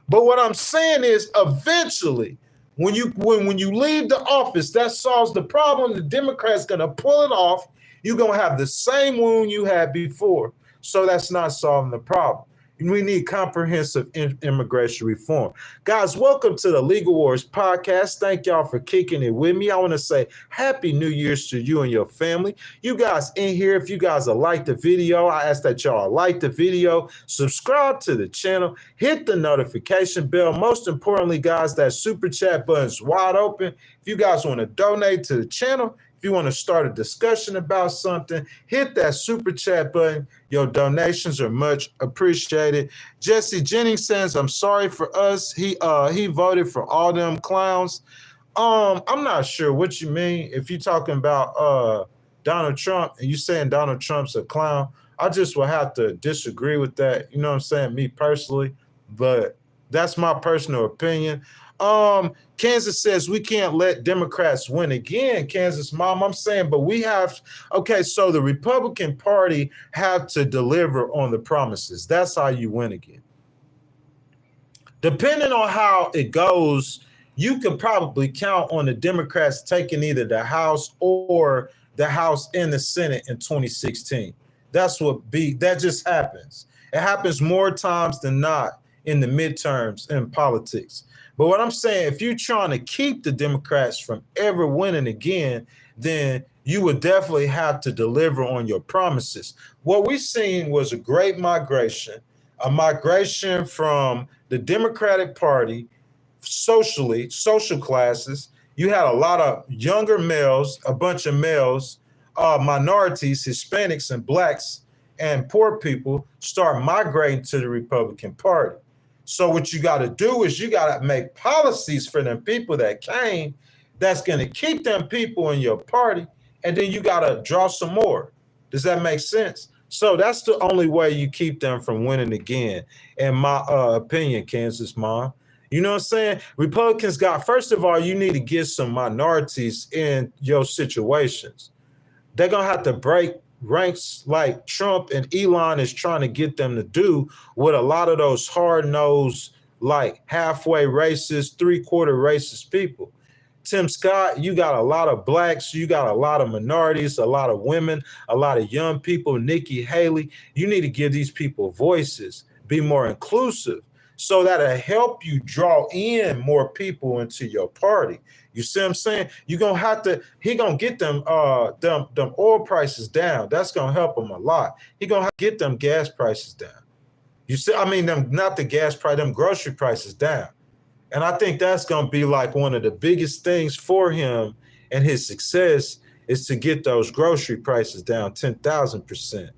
But what I'm saying is eventually, when you leave the office, that solves the problem. The Democrats going to pull it off. You're going to have the same wound you had before. So that's not solving the problem. We need comprehensive immigration reform. Guys, welcome to the Legal Wars podcast. Thank y'all for kicking it with me. I want to say Happy New Year's to you and your family. You guys in here, if you guys have liked the video, I ask that y'all like the video, subscribe to the channel, hit the notification bell. Most importantly, guys, that super chat button's wide open. If you guys want to donate to the channel, If you want to start a discussion about something, hit that super chat button. Your donations are much appreciated. Jesse Jennings says, I'm sorry for us. He voted for all them clowns. I'm not sure what you mean. If you're talking about Donald Trump and you saying Donald Trump's a clown, I just will have to disagree with that. You know what I'm saying? Me personally, but that's my personal opinion. Kansas says we can't let Democrats win again. Kansas mom, I'm saying, but we have, okay, so the Republican Party have to deliver on the promises. That's how you win again. Depending on how it goes, you could probably count on the Democrats taking either the House or the House and the Senate in 2016. That just happens. It happens more times than not in the midterms in politics. But what I'm saying, if you're trying to keep the Democrats from ever winning again, then you would definitely have to deliver on your promises. What we've seen was a great migration, a migration from the Democratic Party socially, social classes. You had a lot of younger males, a bunch of males, minorities, Hispanics and blacks and poor people start migrating to the Republican Party. So what you got to do is you got to make policies for them people that came that's going to keep them people in your party. And then you got to draw some more. Does that make sense? So that's the only way you keep them from winning again, in my opinion, Kansas mom. You know what I'm saying? Republicans first of all, you need to get some minorities in your situations. They're going to have to break ranks like Trump and Elon is trying to get them to do with a lot of those hard-nosed, like halfway racist, three-quarter racist people. Tim Scott, you got a lot of blacks, you got a lot of minorities, a lot of women, a lot of young people, Nikki Haley. You need to give these people voices, be more inclusive, so that'll help you draw in more people into your party. You see what I'm saying? He gonna get them oil prices down. That's gonna help him a lot. He gonna get them gas prices down. You see, I mean, not the gas price, them grocery prices down. And I think that's gonna be like one of the biggest things for him and his success is to get those grocery prices down 10,000%.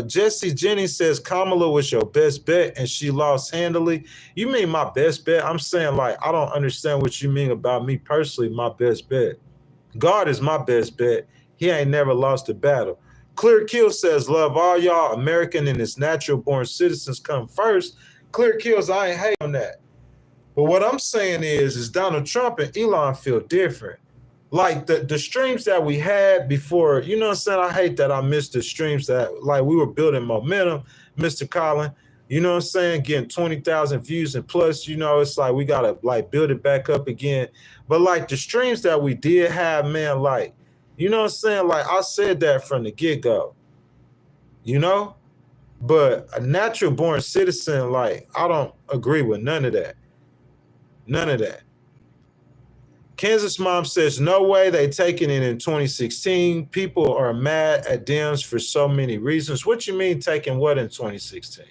Jesse Jennings says Kamala was your best bet and she lost handily. You mean my best bet? I'm saying, like, I don't understand what you mean about me personally, my best bet. God is my best bet. He ain't never lost a battle. Clear Kill says, love all y'all. American and its natural born citizens come first. Clear Kills, I ain't hate on that. But what I'm saying is Donald Trump and Elon feel different. Like the streams that we had before, you know what I'm saying? I hate that I missed the streams that, like, we were building momentum, Mr. Colin, you know what I'm saying? Getting 20,000 views and plus, you know, it's like we got to, like, build it back up again. But, like, the streams that we did have, man, like, you know what I'm saying? Like, I said that from the get-go, you know? But a natural born citizen, like, I don't agree with none of that. None of that. Kansas mom says, no way they taking it in 2016. People are mad at Dems for so many reasons. What you mean taking what in 2016?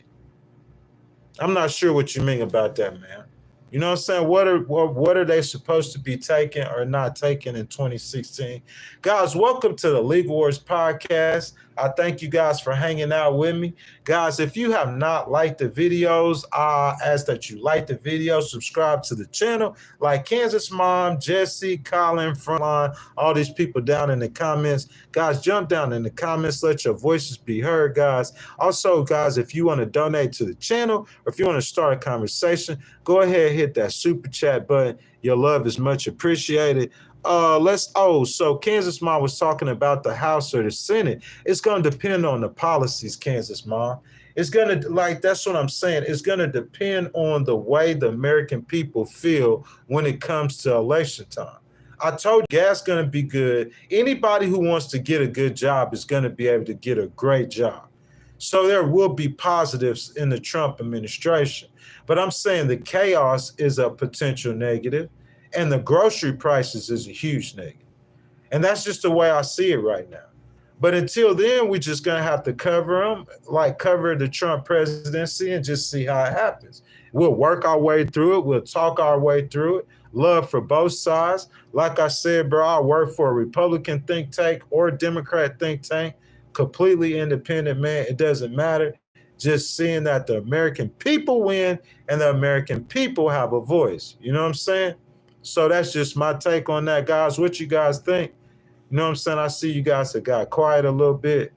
I'm not sure what you mean about that, man. You know what I'm saying? What are they supposed to be taking or not taking in 2016? Guys, welcome to the League Wars podcast. I thank you guys for hanging out with me. Guys, if you have not liked the videos, I ask that you like the video, subscribe to the channel, like Kansas Mom, Jesse, Colin, Frontline, all these people down in the comments. Guys, jump down in the comments, let your voices be heard, guys. Also, guys, if you want to donate to the channel or if you want to start a conversation, go ahead, hit that super chat button. Your love is much appreciated. So Kansas Mom was talking about the House or the Senate. It's going to depend on the policies, Kansas Mom. It's going to, like, that's what I'm saying. It's going to depend on the way the American people feel when it comes to election time. I told you, gas going to be good. Anybody who wants to get a good job is going to be able to get a great job. So there will be positives in the Trump administration. But I'm saying the chaos is a potential negative. And the grocery prices is a huge negative. And that's just the way I see it right now. But until then, we're just going to have to cover them, like cover the Trump presidency and just see how it happens. We'll work our way through it. We'll talk our way through it. Love for both sides. Like I said, bro, I work for a Republican think tank or a Democrat think tank. Completely independent, man. It doesn't matter. Just seeing that the American people win and the American people have a voice. You know what I'm saying? So that's just my take on that, guys. What you guys think? You know what I'm saying? I see you guys have got quiet a little bit.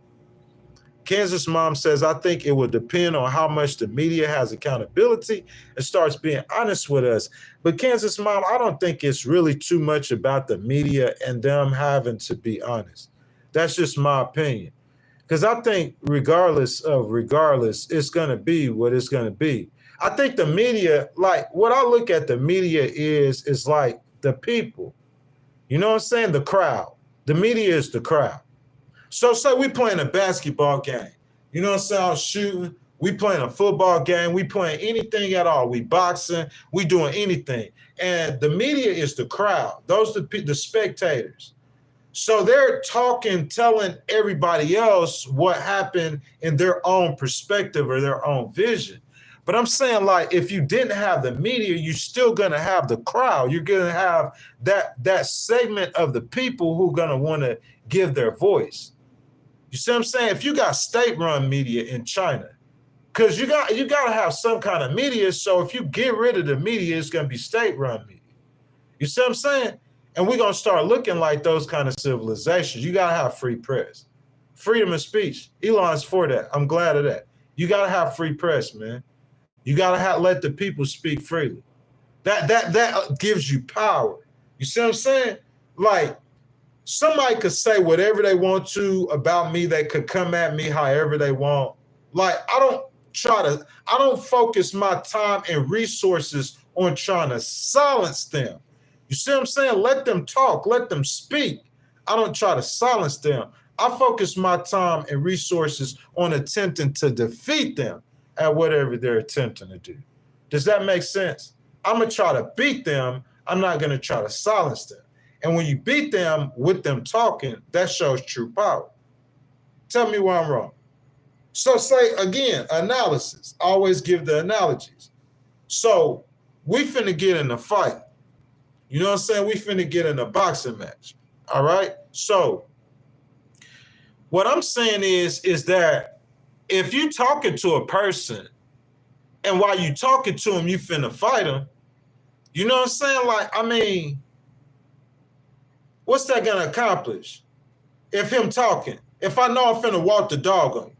Kansas Mom says, I think it will depend on how much the media has accountability and starts being honest with us. But Kansas Mom, I don't think it's really too much about the media and them having to be honest. That's just my opinion. Because I think regardless, it's going to be what it's going to be. I think the media, like what I look at the media is like the people. You know what I'm saying? The crowd. The media is the crowd. So say we playing a basketball game. You know what I'm saying? I'm shooting. We playing a football game. We playing anything at all. We boxing. We doing anything. And the media is the crowd. Those are the spectators. So they're talking, telling everybody else what happened in their own perspective or their own vision. But I'm saying, like, if you didn't have the media, you're still going to have the crowd. You're going to have that segment of the people who are going to want to give their voice. You see what I'm saying? If you got state-run media in China, because you got to have some kind of media. So if you get rid of the media, it's going to be state-run media. You see what I'm saying? And we're going to start looking like those kind of civilizations. You got to have free press. Freedom of speech. Elon's for that. I'm glad of that. You got to have free press, man. You got to let the people speak freely. That gives you power. You see what I'm saying? Like, somebody could say whatever they want to about me. They could come at me however they want. Like, I don't focus my time and resources on trying to silence them. You see what I'm saying? Let them talk. Let them speak. I don't try to silence them. I focus my time and resources on attempting to defeat them at whatever they're attempting to do. Does that make sense? I'm going to try to beat them. I'm not going to try to silence them. And when you beat them with them talking, that shows true power. Tell me why I'm wrong. So say, again, analysis. Always give the analogies. So we finna get in a fight. You know what I'm saying? We finna get in a boxing match. All right? So what I'm saying is that if you talking to a person and while you talking to him, you finna fight him, you know what I'm saying? Like, I mean, what's that gonna accomplish? If him talking, if I know I'm finna walk the dog on you.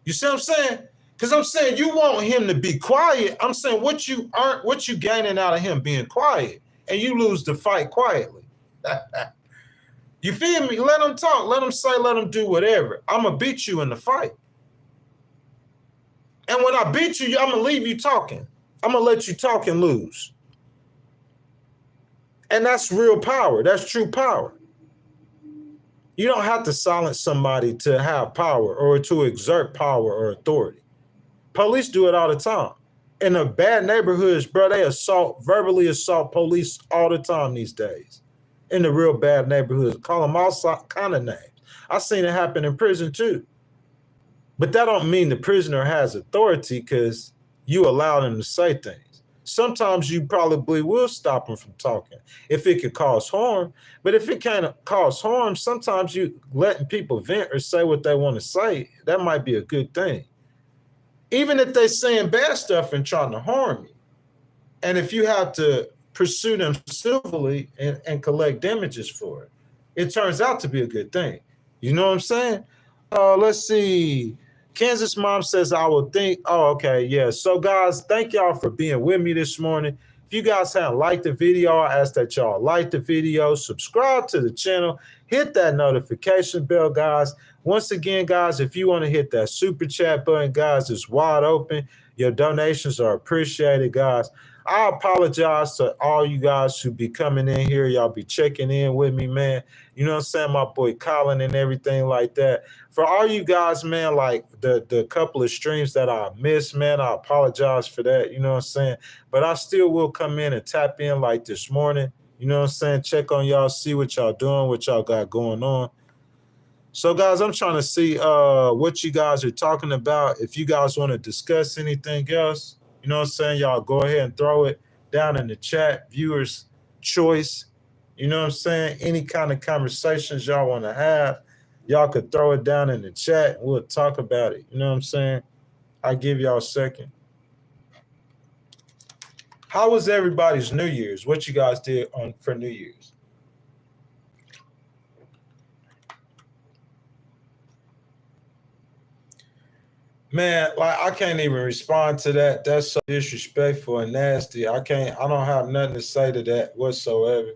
You see what I'm saying? Because I'm saying you want him to be quiet. I'm saying what you gaining out of him being quiet, and you lose the fight quietly. You feel me? Let him talk. Let him say, let him do whatever. I'm going to beat you in the fight. And when I beat you, I'm going to leave you talking. I'm going to let you talk and lose. And that's real power. That's true power. You don't have to silence somebody to have power or to exert power or authority. Police do it all the time. In the bad neighborhoods, bro, they verbally assault police all the time these days. In the real bad neighborhoods, call them all kind of names. I've seen it happen in prison too. But that don't mean the prisoner has authority because you allow them to say things. Sometimes you probably will stop them from talking if it could cause harm. But if it can't cause harm, sometimes you letting people vent or say what they want to say, that might be a good thing. Even if they're saying bad stuff and trying to harm you. And if you have to pursue them civilly and collect damages for it, it turns out to be a good thing. You know what I'm saying? Let's see. Kansas Mom says, I will think. Oh, okay. Yeah. So, guys, thank y'all for being with me this morning. If you guys haven't liked the video, I ask that y'all like the video, subscribe to the channel, hit that notification bell, guys. Once again, guys, if you want to hit that super chat button, guys, it's wide open. Your donations are appreciated, guys. I apologize to all you guys who be coming in here. Y'all be checking in with me, man. You know what I'm saying? My boy Colin and everything like that. For all you guys, man, like the couple of streams that I missed, man, I apologize for that. You know what I'm saying? But I still will come in and tap in like this morning. You know what I'm saying? Check on y'all, see what y'all doing, what y'all got going on. So, guys, I'm trying to see what you guys are talking about. If you guys want to discuss anything else, you know what I'm saying? Y'all go ahead and throw it down in the chat. Viewers' choice. You know what I'm saying? Any kind of conversations y'all want to have, y'all could throw it down in the chat. We'll talk about it. You know what I'm saying? I'll give y'all a second. How was everybody's New Year's? What you guys did for New Year's? Man, like I can't even respond to that. That's so disrespectful and nasty. I don't have nothing to say to that whatsoever.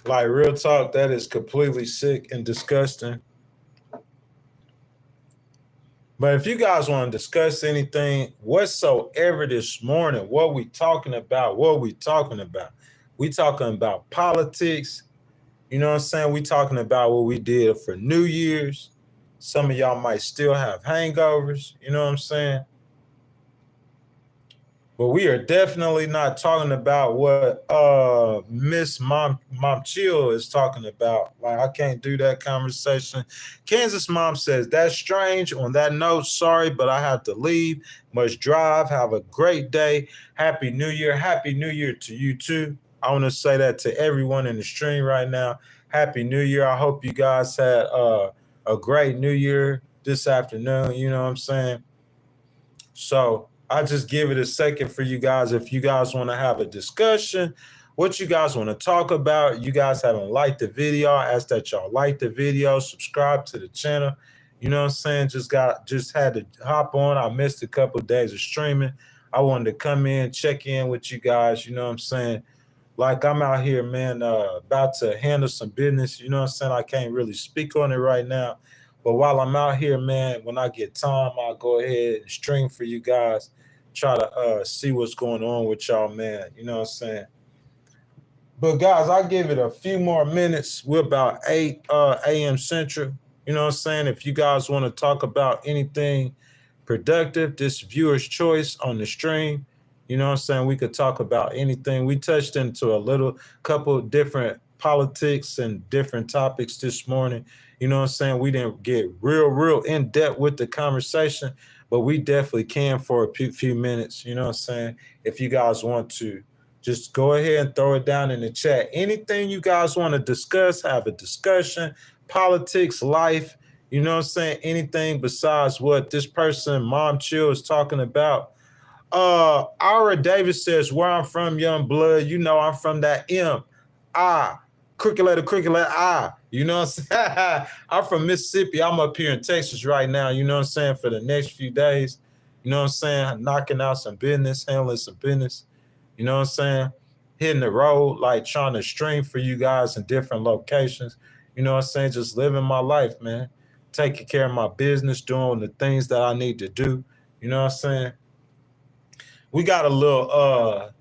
Like real talk, that is completely sick and disgusting. But if you guys want to discuss anything whatsoever this morning, what we talking about? We talking about politics. You know what I'm saying? We talking about what we did for New Year's. Some of y'all might still have hangovers. You know what I'm saying? But we are definitely not talking about what Miss Mom Chill is talking about. Like, I can't do that conversation. Kansas Mom says, that's strange. On that note, sorry, but I have to leave. Must drive. Have a great day. Happy New Year. Happy New Year to you too. I want to say that to everyone in the stream right now. Happy New Year. I hope you guys had a great New Year this afternoon. You know what I'm saying? So I'll just give it a second for you guys. If you guys want to have a discussion, what you guys want to talk about, you guys haven't liked the video, I ask that y'all like the video, subscribe to the channel. You know what I'm saying? Just had to hop on. I missed a couple of days of streaming. I wanted to come in, check in with you guys. You know what I'm saying? Like I'm out here, man, about to handle some business. You know what I'm saying? I can't really speak on it right now. But while I'm out here, man, when I get time, I'll go ahead and stream for you guys. Try to see what's going on with y'all, man. You know what I'm saying? But guys, I'll give it a few more minutes. We're about 8 a.m. Central. You know what I'm saying? If you guys want to talk about anything productive, this viewer's choice on the stream, you know what I'm saying? We could talk about anything. We touched into a couple different politics and different topics this morning. You know what I'm saying? We didn't get real in depth with the conversation, but we definitely can for a few minutes. You know what I'm saying? If you guys want to, just go ahead and throw it down in the chat. Anything you guys want to discuss, have a discussion, politics, life, you know what I'm saying? Anything besides what this person, Mom Chill, is talking about. Ira Davis says, where I'm from, young blood, you know I'm from that crooked letter I. You know what I'm saying? I'm from Mississippi. I'm up here in Texas right now, you know what I'm saying, for the next few days. You know what I'm saying? Knocking out some business, handling some business. You know what I'm saying? Hitting the road, like trying to stream for you guys in different locations. You know what I'm saying? Just living my life, man. Taking care of my business, doing the things that I need to do. You know what I'm saying? We got a little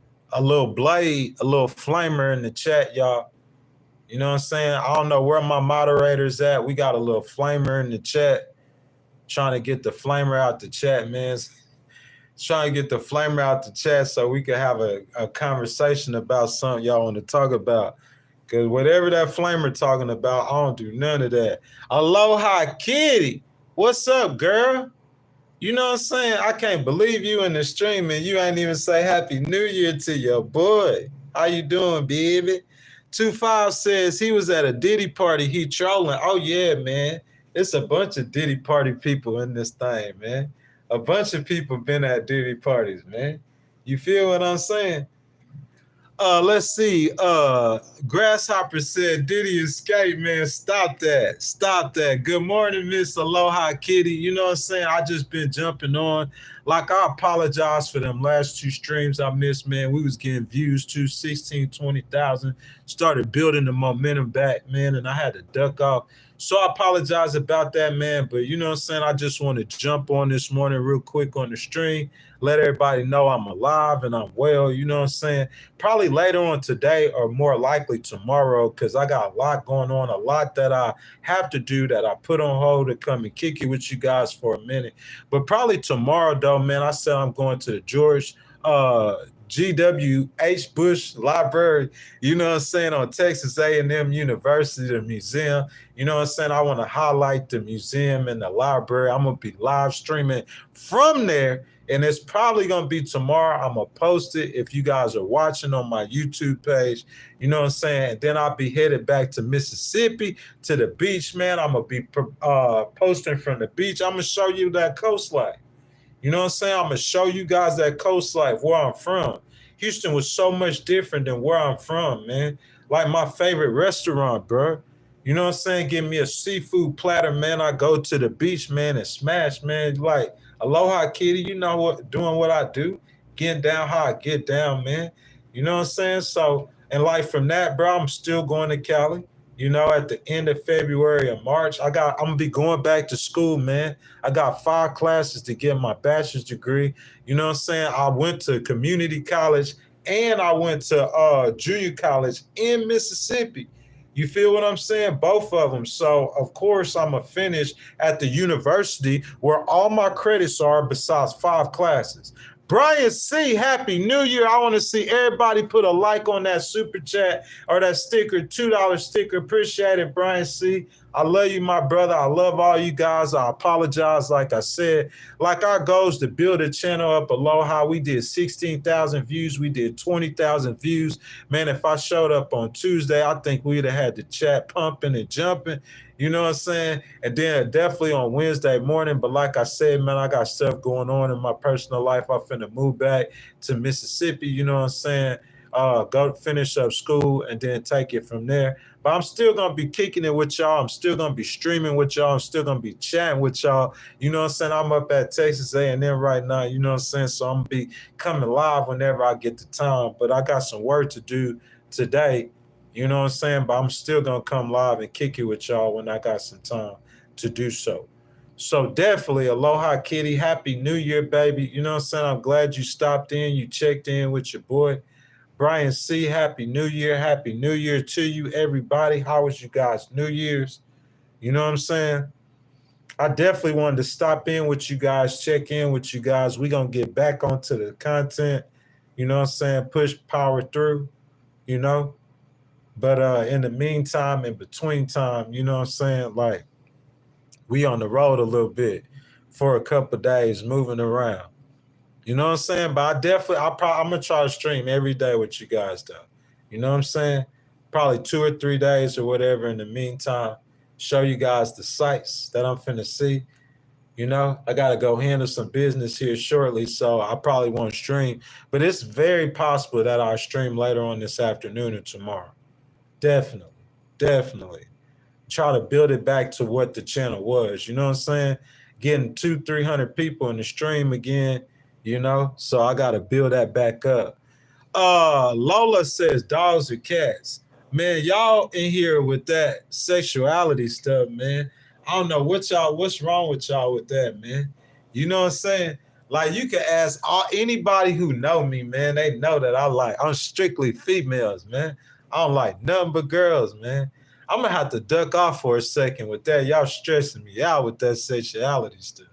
blade, a little flamer in the chat, y'all. You know what I'm saying? I don't know where my moderator's at. We got a little flamer in the chat. Trying to get the flamer out the chat, man. Trying to get the flamer out the chat so we can have a conversation about something y'all want to talk about. Because whatever that flamer talking about, I don't do none of that. Aloha Kitty. What's up, girl? You know what I'm saying? I can't believe you in the stream and you ain't even say Happy New Year to your boy. How you doing, baby? 25 says he was at a Diddy party. He trolling. Oh, yeah, man. It's a bunch of Diddy party people in this thing, man. A bunch of people been at Diddy parties, man. You feel what I'm saying? Let's see. Grasshopper said, Diddy escape, man. Stop that. Stop that. Good morning, Miss Aloha Kitty. You know what I'm saying? I just been jumping on. Like, I apologize for them last two streams I missed, man. We was getting views to 16, 20,000. Started building the momentum back, man, and I had to duck off. So I apologize about that, man. But you know what I'm saying? I just want to jump on this morning real quick on the stream. Let everybody know I'm alive and I'm well. You know what I'm saying? Probably later on today or more likely tomorrow, because I got a lot going on, a lot that I have to do that I put on hold to come and kick it with you guys for a minute. But probably tomorrow, though, man, I said I'm going to the George GWH Bush Library, you know what I'm saying, on Texas A&M University, the museum. You know what I'm saying? I want to highlight the museum and the library. I'm going to be live streaming from there, and it's probably going to be tomorrow. I'm going to post it if you guys are watching on my YouTube page. You know what I'm saying? And then I'll be headed back to Mississippi to the beach, man. I'm going to be posting from the beach. I'm going to show you that coastline. You know what I'm saying? I'm going to show you guys that coastline, where I'm from. Houston was so much different than where I'm from, man. Like my favorite restaurant, bro. You know what I'm saying? Give me a seafood platter, man. I go to the beach, man, and smash, man. Like, aloha, kitty. You know what? Doing what I do. Getting down how I get down, man. You know what I'm saying? So, and like from that, bro, I'm still going to Cali. You know, at the end of February or March, I'm gonna be going back to school, man. I got 5 classes to get my bachelor's degree. You know what I'm saying? I went to community college and I went to junior college in Mississippi. You feel what I'm saying? Both of them. So, of course, I'm going to finish at the university where all my credits are besides 5 classes. Brian C., Happy New Year. I want to see everybody put a like on that super chat or that sticker, $2 sticker. Appreciate it, Brian C. I love you, my brother. I love all you guys. I apologize, like I said. Like our goals to build a channel up aloha. We did 16,000 views. We did 20,000 views. Man, if I showed up on Tuesday, I think we'd have had the chat pumping and jumping. You know what I'm saying? And then definitely on Wednesday morning. But like I said, man, I got stuff going on in my personal life. I'm finna move back to Mississippi. You know what I'm saying? Go finish up school and then take it from there. But I'm still going to be kicking it with y'all. I'm still going to be streaming with y'all. I'm still going to be chatting with y'all. You know what I'm saying? I'm up at Texas A&M right now. You know what I'm saying? So I'm going to be coming live whenever I get the time. But I got some work to do today. You know what I'm saying? But I'm still going to come live and kick it with y'all when I got some time to do so. So definitely, aloha, kitty. Happy New Year, baby. You know what I'm saying? I'm glad you stopped in. You checked in with your boy. Brian C., Happy New Year. Happy New Year to you, everybody. How was you guys' New Year's? You know what I'm saying? I definitely wanted to stop in with you guys, check in with you guys. We're going to get back onto the content. You know what I'm saying? Push power through, you know? But in the meantime, in between time, you know what I'm saying? Like, we on the road a little bit for a couple of days, moving around. You know what I'm saying? But I'm going to try to stream every day with you guys, though. You know what I'm saying? Probably 2 or 3 days or whatever in the meantime. Show you guys the sights that I'm finna see. You know, I got to go handle some business here shortly, so I probably won't stream. But it's very possible that I'll stream later on this afternoon or tomorrow. Definitely. Try to build it back to what the channel was. You know what I'm saying? Getting 200-300 people in the stream again, you know? So I got to build that back up. Lola says dogs or cats. Man, y'all in here with that sexuality stuff, man. I don't know what's wrong with y'all with that, man. You know what I'm saying? Like, you can ask anybody who know me, man. They know that I'm strictly females, man. I don't like nothing but girls, man. I'm going to have to duck off for a second with that. Y'all stressing me out with that sexuality stuff.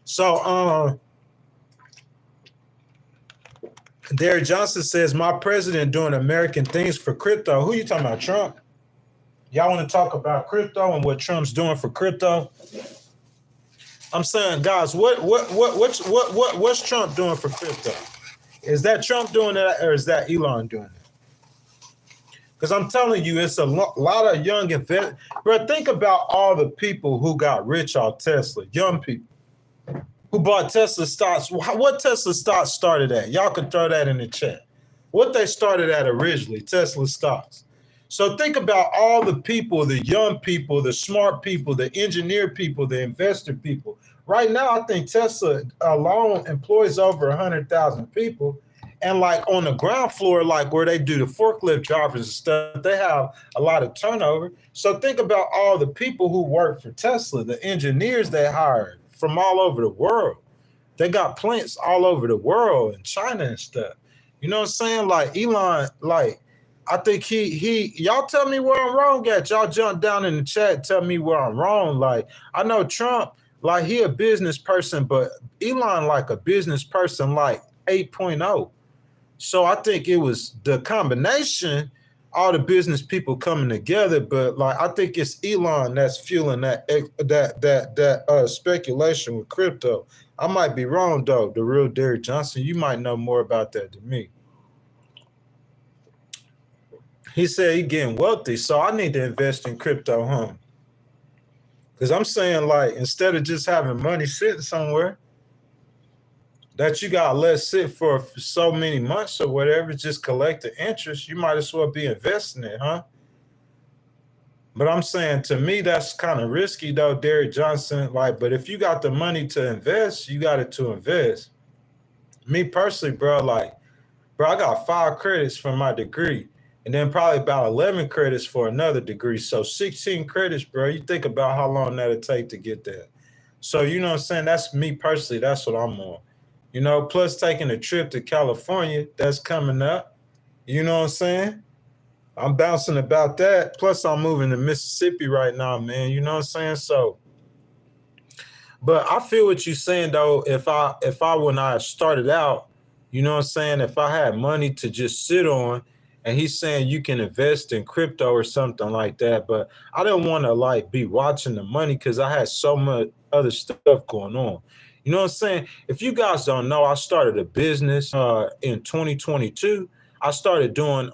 So, Derek Johnson says, my president doing American things for crypto. Who you talking about, Trump? Y'all want to talk about crypto and what Trump's doing for crypto? I'm saying, guys, what's Trump doing for crypto? Is that Trump doing that, or is that Elon doing it? Because I'm telling you, it's a lot of young investors. Bro, think about all the people who got rich off Tesla, young people who bought Tesla stocks. What Tesla stocks started at? Y'all can throw that in the chat. What they started at originally, Tesla stocks. So think about all the people, the young people, the smart people, the engineer people, the investor people. Right now, I think Tesla alone employs over 100,000 people. And like on the ground floor, like where they do the forklift drivers and stuff, they have a lot of turnover. So think about all the people who work for Tesla, the engineers they hired from all over the world. They got plants all over the world in China and stuff. You know what I'm saying? Like Elon, like I think y'all tell me where I'm wrong at. Y'all jump down in the chat and tell me where I'm wrong. Like I know Trump, like he a business person, but Elon like a business person like 8.0. So I think it was the combination, all the business people coming together. But like I think it's Elon that's fueling that speculation with crypto. I might be wrong though. The real Derek Johnson, you might know more about that than me. He said he getting wealthy, so I need to invest in crypto, huh? Because I'm saying like instead of just having money sitting somewhere that you got to let sit for so many months or whatever, just collect the interest, you might as well be investing it, huh? But I'm saying to me, that's kind of risky though, Derek Johnson. Like, but if you got the money to invest, you got it to invest. Me personally, bro, like, bro, I got 5 credits for my degree and then probably about 11 credits for another degree. So 16 credits, bro. You think about how long that'll take to get that. So, you know what I'm saying? That's me personally. That's what I'm on. You know, plus taking a trip to California, that's coming up. You know what I'm saying? I'm bouncing about that. Plus, I'm moving to Mississippi right now, man. You know what I'm saying? So, but I feel what you're saying though. If I when I started out, you know what I'm saying, if I had money to just sit on, and he's saying you can invest in crypto or something like that, but I didn't want to like be watching the money because I had so much other stuff going on. You know what I'm saying? If you guys don't know, I started a business in 2022. I started doing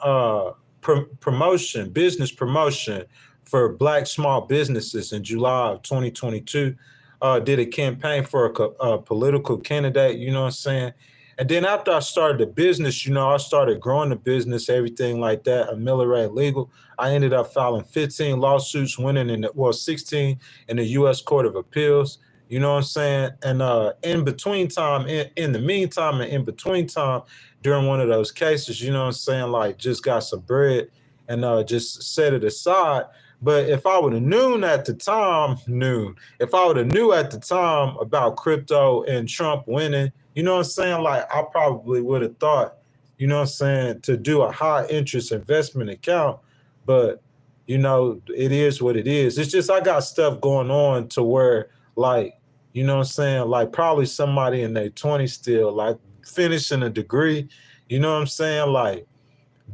promotion, business promotion for Black small businesses in July of 2022. Did a campaign for a political candidate, you know what I'm saying? And then after I started the business, you know, I started growing the business, everything like that, a Miller legal. I ended up filing 15 lawsuits, winning 16 in the U.S. Court of Appeals. You know what I'm saying? And in between time, in the meantime, and in between time, during one of those cases, you know what I'm saying, like just got some bread and just set it aside. But if I would have known at the time, if I would have knew at the time about crypto and Trump winning, you know what I'm saying? Like I probably would have thought, you know what I'm saying, to do a high interest investment account. But, you know, it is what it is. It's just I got stuff going on to where like, you know what I'm saying, like probably somebody in their 20s still, like finishing a degree, you know what I'm saying? Like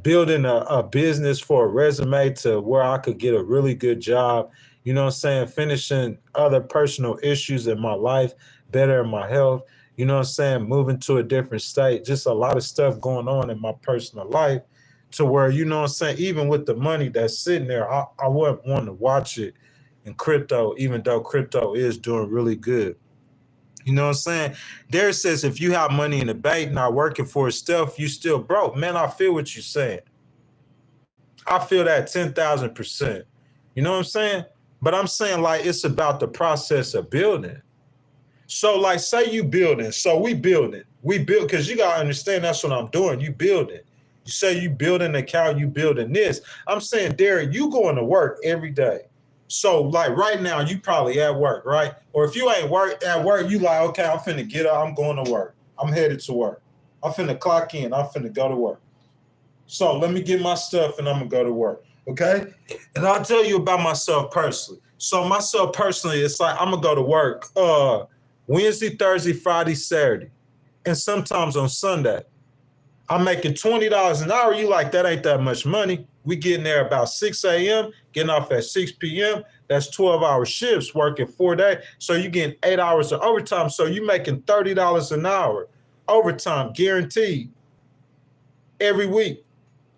building a business for a resume to where I could get a really good job, you know what I'm saying, finishing other personal issues in my life, better in my health, you know what I'm saying, moving to a different state, just a lot of stuff going on in my personal life to where, you know what I'm saying, even with the money that's sitting there, I wouldn't want to watch it in crypto, even though crypto is doing really good. You know what I'm saying? Derek says if you have money in the bank not working for itself, you still broke. Man, I feel what you're saying. I feel that 10,000%. You know what I'm saying? But I'm saying like it's about the process of building. So like say you building. So we building. We build because you gotta understand that's what I'm doing. You building. You say you building an account, you building this. I'm saying, Derek, you going to work every day. So like right now, you probably at work, right? Or if you ain't at work, you like, okay, I'm finna get up, I'm going to work. I'm headed to work. I'm finna clock in, I'm finna go to work. So let me get my stuff and I'm gonna go to work. Okay. And I'll tell you about myself personally. So myself personally, it's like I'm gonna go to work Wednesday, Thursday, Friday, Saturday, and sometimes on Sunday. I'm making $20 an hour. You like, that ain't that much money. We getting there about 6 a.m., getting off at 6 p.m. That's 12-hour shifts, working 4 days. So you getting 8 hours of overtime. So you making $30 an hour overtime guaranteed every week.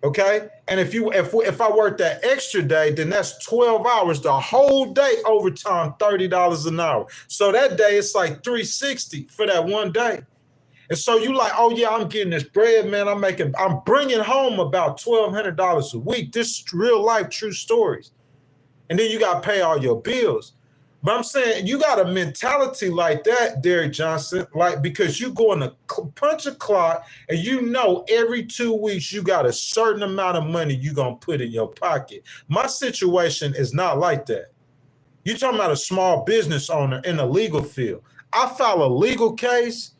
Okay. And if I work that extra day, then that's 12 hours, the whole day overtime, $30 an hour. So that day it's like $360 for that one day. And so you like, oh yeah, I'm getting this bread, man. I'm bringing home about $1,200 a week. This is real life, true stories. And then you got to pay all your bills. But I'm saying you got a mentality like that, Derek Johnson, like because you going to punch a clock and you know every 2 weeks you got a certain amount of money you're going to put in your pocket. My situation is not like that. You're talking about a small business owner in the legal field. I file a legal case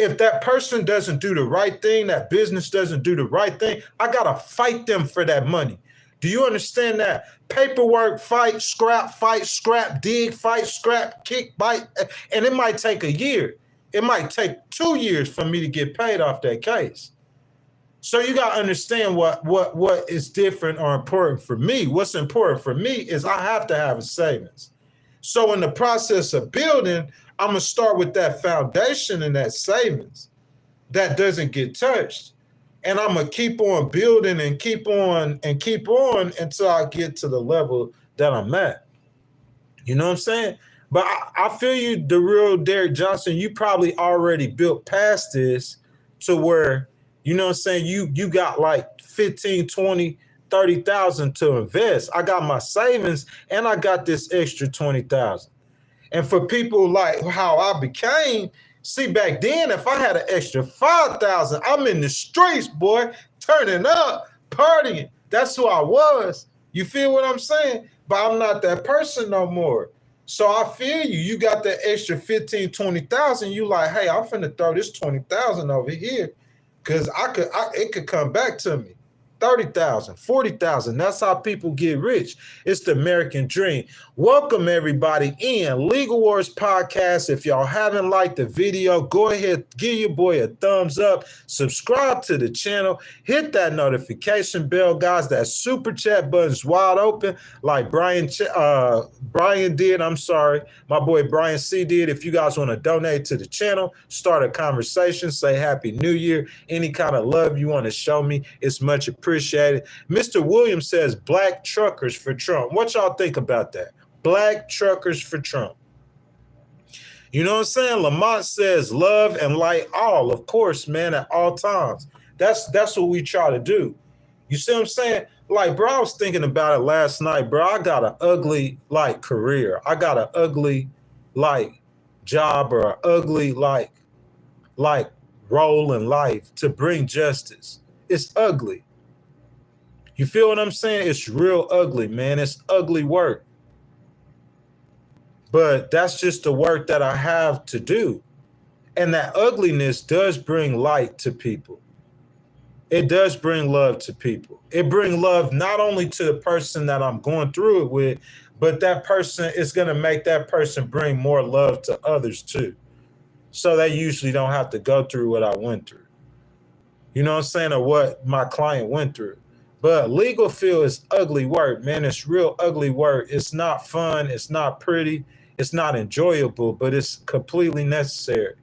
If that person doesn't do the right thing, that business doesn't do the right thing, I got to fight them for that money. Do you understand that? Paperwork, fight, scrap, dig, fight, scrap, kick, bite. And it might take a year. It might take 2 years for me to get paid off that case. So you got to understand what is different or important for me. What's important for me is I have to have a savings. So in the process of building, I'm going to start with that foundation and that savings that doesn't get touched. And I'm going to keep on building and keep on until I get to the level that I'm at. You know what I'm saying? But I feel you, the real Derek Johnson, you probably already built past this to where, you know what I'm saying, you got like 15, 20, 30,000 to invest. I got my savings and I got this extra 20,000. And for people like how I became, see, back then, if I had an extra 5,000, I'm in the streets, boy, turning up, partying. That's who I was. You feel what I'm saying? But I'm not that person no more. So I feel you. You got that extra 15, 20,000. You like, hey, I'm finna throw this 20,000 over here because it could come back to me. 30,000, 40,000. That's how people get rich. It's the American dream. Welcome everybody in Legal Wars Podcast. If y'all haven't liked the video, go ahead, give your boy a thumbs up, subscribe to the channel, hit that notification bell, guys. That super chat button's wide open, like Brian did. I'm sorry, my boy Brian C did. If you guys want to donate to the channel, start a conversation, say Happy New Year, any kind of love you want to show me, it's much appreciated. Mr. Williams says black truckers for Trump. What y'all think about that? Black truckers for Trump. You know what I'm saying? Lamont says love and light all. Of course, man, at all times. That's what we try to do. You see what I'm saying? Like, bro, I was thinking about it last night, bro. I got an ugly, like, career. I got an ugly, like, job or an ugly, like role in life to bring justice. It's ugly. You feel what I'm saying? It's real ugly, man. It's ugly work. But that's just the work that I have to do. And that ugliness does bring light to people. It does bring love to people. It brings love not only to the person that I'm going through it with, but that person is going to make that person bring more love to others too. So they usually don't have to go through what I went through. You know what I'm saying? Or what my client went through. But legal field is ugly work, man. It's real ugly work. It's not fun. It's not pretty. It's not enjoyable, but it's completely necessary.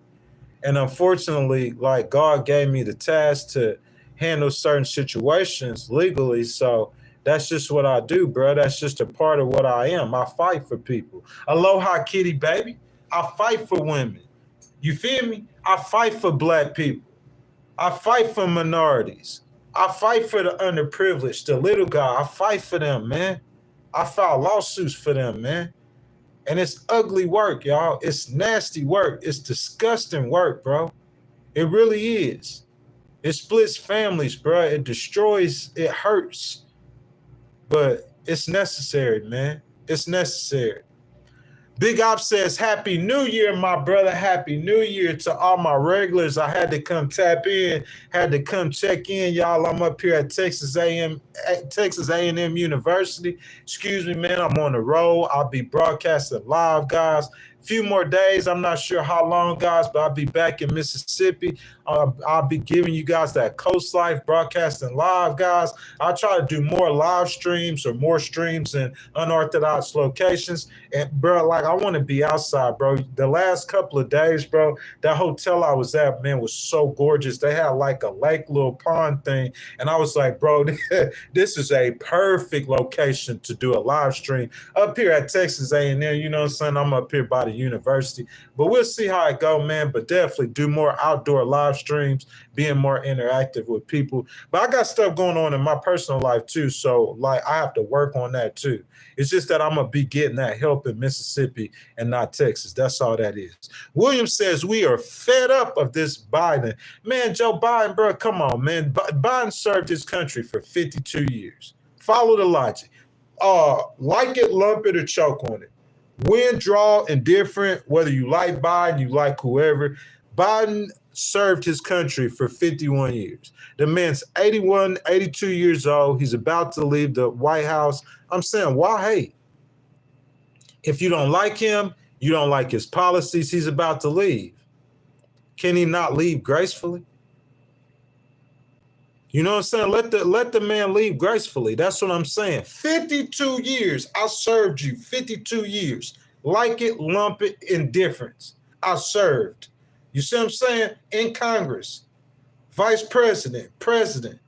And unfortunately, like, God gave me the task to handle certain situations legally. So that's just what I do, bro. That's just a part of what I am. I fight for people. Aloha, kitty, baby. I fight for women. You feel me? I fight for black people. I fight for minorities. I fight for the underprivileged, the little guy. I fight for them, man. I file lawsuits for them, man. And it's ugly work, y'all. It's nasty work. It's disgusting work, bro. It really is. It splits families, bro. It destroys, it hurts. But it's necessary, man. It's necessary. Big Op says, Happy New Year, my brother. Happy New Year to all my regulars. I had to come tap in, had to come check in, y'all. I'm up here at Texas A&M University. Excuse me, man. I'm on the road. I'll be broadcasting live, guys. Few more days. I'm not sure how long, guys, but I'll be back in Mississippi. I'll be giving you guys that Coastline broadcasting live, guys. I'll try to do more live streams or more streams in unorthodox locations. And, bro, like, I want to be outside, bro. The last couple of days, bro, that hotel I was at, man, was so gorgeous. They had like a lake, little pond thing. And I was like, bro, this is a perfect location to do a live stream up here at Texas A&M. You know what I'm saying? I'm up here by the university, but we'll see how it go, man. But definitely do more outdoor live streams, being more interactive with people. But I got stuff going on in my personal life too, so like I have to work on that too. It's just that I'm gonna be getting that help in Mississippi and not Texas. That's all that is. William says we are fed up of this Biden. Man, Joe Biden, bro, come on, man. Biden served his country for 52 years. Follow the logic. Like it, lump it, or choke on it. Win, draw, indifferent, whether you like Biden, you like whoever. Biden served his country for 51 years. The man's 81, 82 years old. He's about to leave the White House. I'm saying, why hate? If you don't like him, you don't like his policies, he's about to leave. Can he not leave gracefully? You know what I'm saying? Let the man leave gracefully. That's what I'm saying. 52 years. I served you 52 years. Like it, lump it, indifference. I served. You see what I'm saying? In Congress, vice president, president.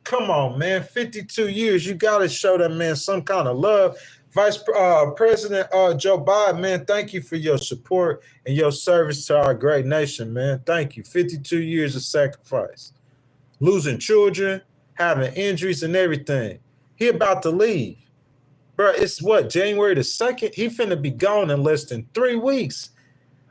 Come on, man. 52 years. You got to show that man some kind of love. Vice President Joe Biden, man, thank you for your support and your service to our great nation, man. Thank you. 52 years of sacrifice. Losing children, having injuries and everything. He about to leave. Bro, it's what, January the 2nd? He finna be gone in less than 3 weeks.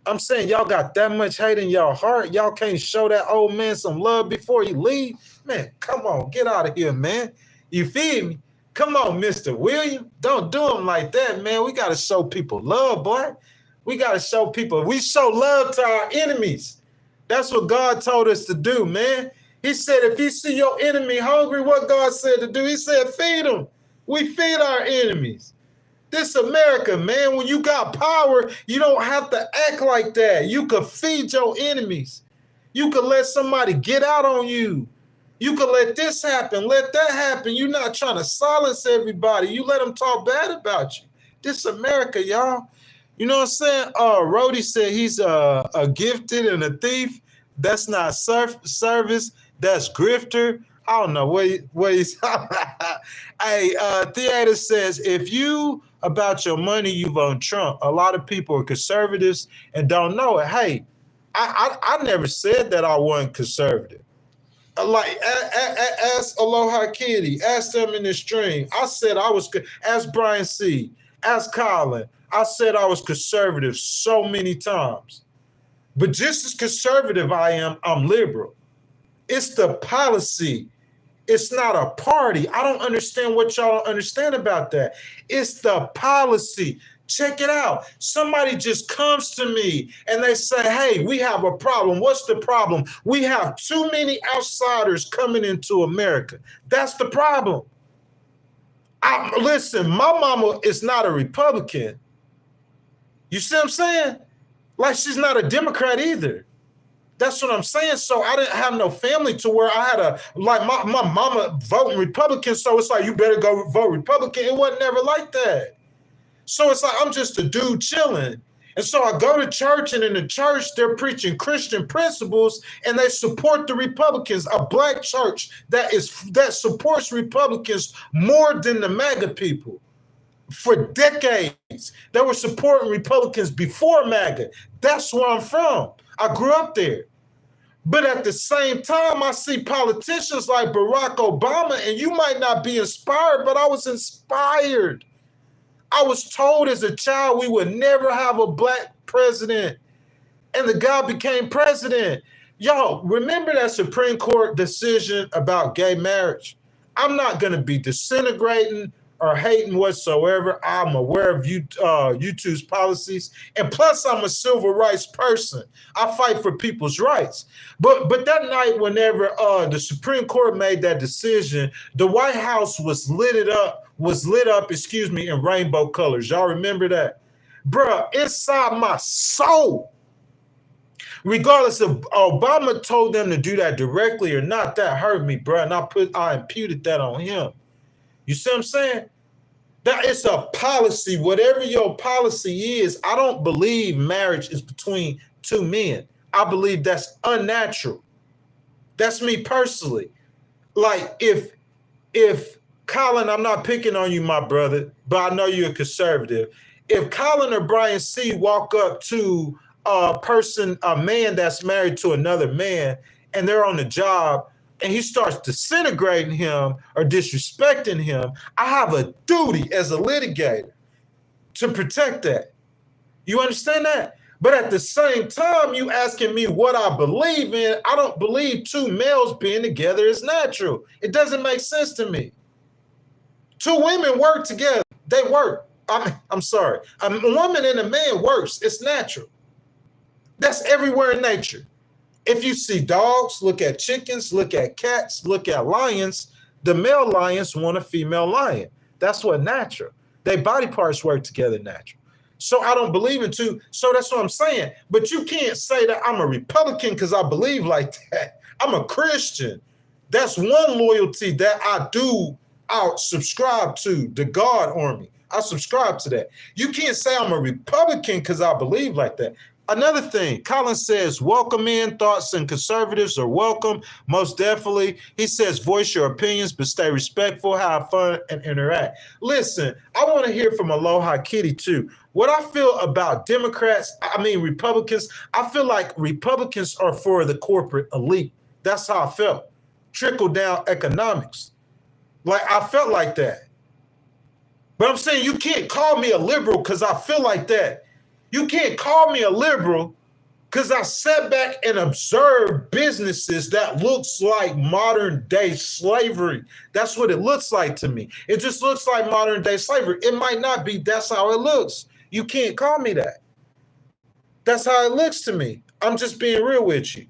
I'm saying y'all got that much hate in y'all heart. Y'all can't show that old man some love before he leave. Man, come on, get out of here, man. You feel me? Come on, Mr. William. Don't do him like that, man. We got to show people love, boy. We got to show people. We show love to our enemies. That's what God told us to do, man. He said, if you see your enemy hungry, what God said to do? He said, feed them. We feed our enemies. This America, man, when you got power, you don't have to act like that. You could feed your enemies. You could let somebody get out on you. You could let this happen, let that happen. You're not trying to silence everybody. You let them talk bad about you. This America, y'all. You know what I'm saying? Rhodey said he's a gifted and a thief. That's not service. That's grifter. I don't know what he's. Hey, Theater says, if you about your money, you vote Trump. A lot of people are conservatives and don't know it. Hey, I never said that I wasn't conservative. Like, ask Aloha Kitty, ask them in the stream. I said I was, ask Brian C., ask Colin. I said I was conservative so many times. But just as conservative I'm liberal. It's the policy. It's not a party. I don't understand what y'all don't understand about that. It's the policy. Check it out. Somebody just comes to me and they say, hey, we have a problem. What's the problem? We have too many outsiders coming into America. That's the problem. Listen, my mama is not a Republican. You see what I'm saying? Like, she's not a Democrat either. That's what I'm saying. So I didn't have no family to where I had my mama voting Republican. So it's like, you better go vote Republican. It wasn't never like that. So it's like, I'm just a dude chilling. And so I go to church, and in the church, they're preaching Christian principles, and they support the Republicans, a black church that supports Republicans more than the MAGA people. For decades, they were supporting Republicans before MAGA. That's where I'm from. I grew up there. But at the same time, I see politicians like Barack Obama, and you might not be inspired, but I was inspired. I was told as a child we would never have a black president, and the guy became president. Y'all, remember that Supreme Court decision about gay marriage? I'm not going to be disintegrating or hating whatsoever. I'm aware of YouTube's policies, and plus I'm a civil rights person. I fight for people's rights. But that night, whenever the Supreme Court made that decision, the White House was lit up, in rainbow colors. Y'all remember that? Bruh, inside my soul, regardless if Obama told them to do that directly or not, that hurt me, bruh, and I imputed that on him. You see what I'm saying? That it's a policy. Whatever your policy is, I don't believe marriage is between two men. I believe that's unnatural. That's me personally. Like, if Colin, I'm not picking on you, my brother, but I know you're a conservative. If Colin or Brian C. walk up to a man that's married to another man, and they're on the job, and he starts disintegrating him or disrespecting him, I have a duty as a litigator to protect that. You understand that? But at the same time, you asking me what I believe in, I don't believe two males being together is natural. It doesn't make sense to me. Two women work together. They work. I'm sorry. A woman and a man works. It's natural. That's everywhere in nature. If you see dogs, look at chickens, look at cats, look at lions. The male lions want a female lion. That's what natural. Their body parts work together natural. So I don't believe in two. So that's what I'm saying. But you can't say that I'm a Republican because I believe like that. I'm a Christian. That's one loyalty that I'll subscribe to, the God Army. I subscribe to that. You can't say I'm a Republican because I believe like that. Another thing, Colin says, welcome in, thoughts and conservatives are welcome. Most definitely. He says, voice your opinions, but stay respectful, have fun, and interact. Listen, I want to hear from Aloha Kitty too. What I feel about Republicans, I feel like Republicans are for the corporate elite. That's how I felt. Trickle down economics. Like I felt like that. But I'm saying you can't call me a liberal because I feel like that. You can't call me a liberal because I sat back and observed businesses that looks like modern day slavery. That's what it looks like to me. It just looks like modern day slavery. It might not be. That's how it looks. You can't call me that. That's how it looks to me. I'm just being real with you.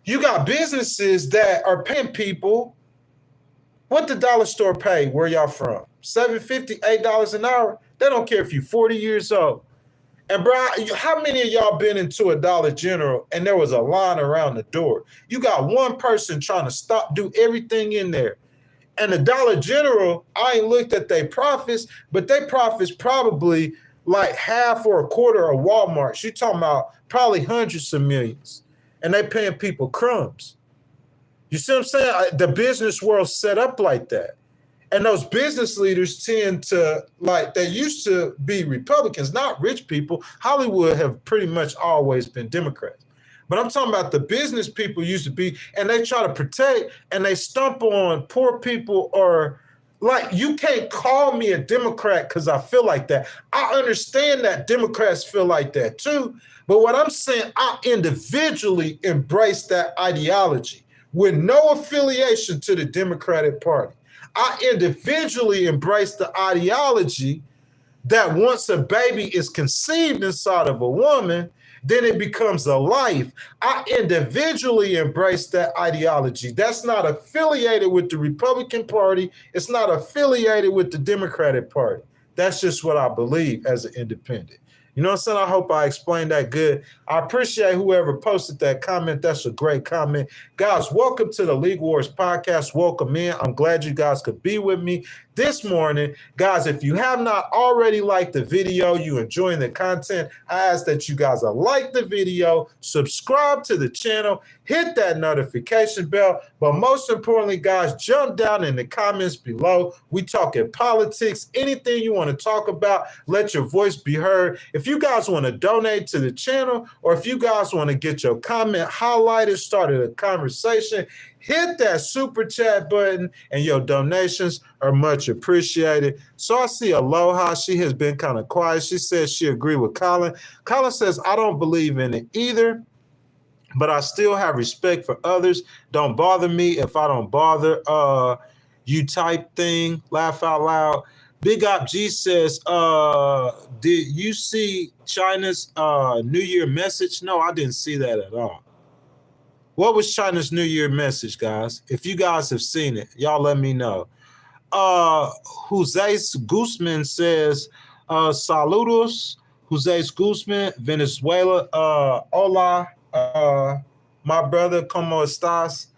You got businesses that are paying people. What the dollar store pay? Where y'all from? $7.50, $8 an hour? They don't care if you're 40 years old. And bro, how many of y'all been into a Dollar General and there was a line around the door? You got one person trying to do everything in there. And the Dollar General, I ain't looked at their profits, but their profits probably like half or a quarter of Walmart's. You're talking about probably hundreds of millions. And they paying people crumbs. You see what I'm saying? The business world's set up like that. And those business leaders tend to, like, they used to be Republicans, not rich people. Hollywood have pretty much always been Democrats. But I'm talking about the business people used to be, and they try to protect, and they stump on poor people, or like, you can't call me a Democrat because I feel like that. I understand that Democrats feel like that too. But what I'm saying, I individually embrace that ideology with no affiliation to the Democratic Party. I individually embrace the ideology that once a baby is conceived inside of a woman, then it becomes a life. I individually embrace that ideology. That's not affiliated with the Republican Party. It's not affiliated with the Democratic Party. That's just what I believe as an independent. You know what I'm saying? I hope I explained that good. I appreciate whoever posted that comment. That's a great comment. Guys, welcome to the League Wars podcast. Welcome in. I'm glad you guys could be with me this morning. Guys, if you have not already liked the video, you enjoying the content, I ask that you guys like the video, subscribe to the channel, hit that notification bell. But most importantly, guys, jump down in the comments below. We talking politics, anything you want to talk about, let your voice be heard. If you guys want to donate to the channel, or if you guys want to get your comment highlighted, started a conversation, hit that super chat button, and your donations are much appreciated. So I see Aloha. She has been kind of quiet. She says she agreed with Colin. Colin says, I don't believe in it either, but I still have respect for others. Don't bother me if I don't bother you type thing. Laugh out loud. Big Op G says, did you see China's New Year message? No, I didn't see that at all. What was China's New Year message, guys? If you guys have seen it, y'all let me know. Jose Guzman says, saludos, Jose Guzman, Venezuela. Hola, my brother, ¿cómo estás?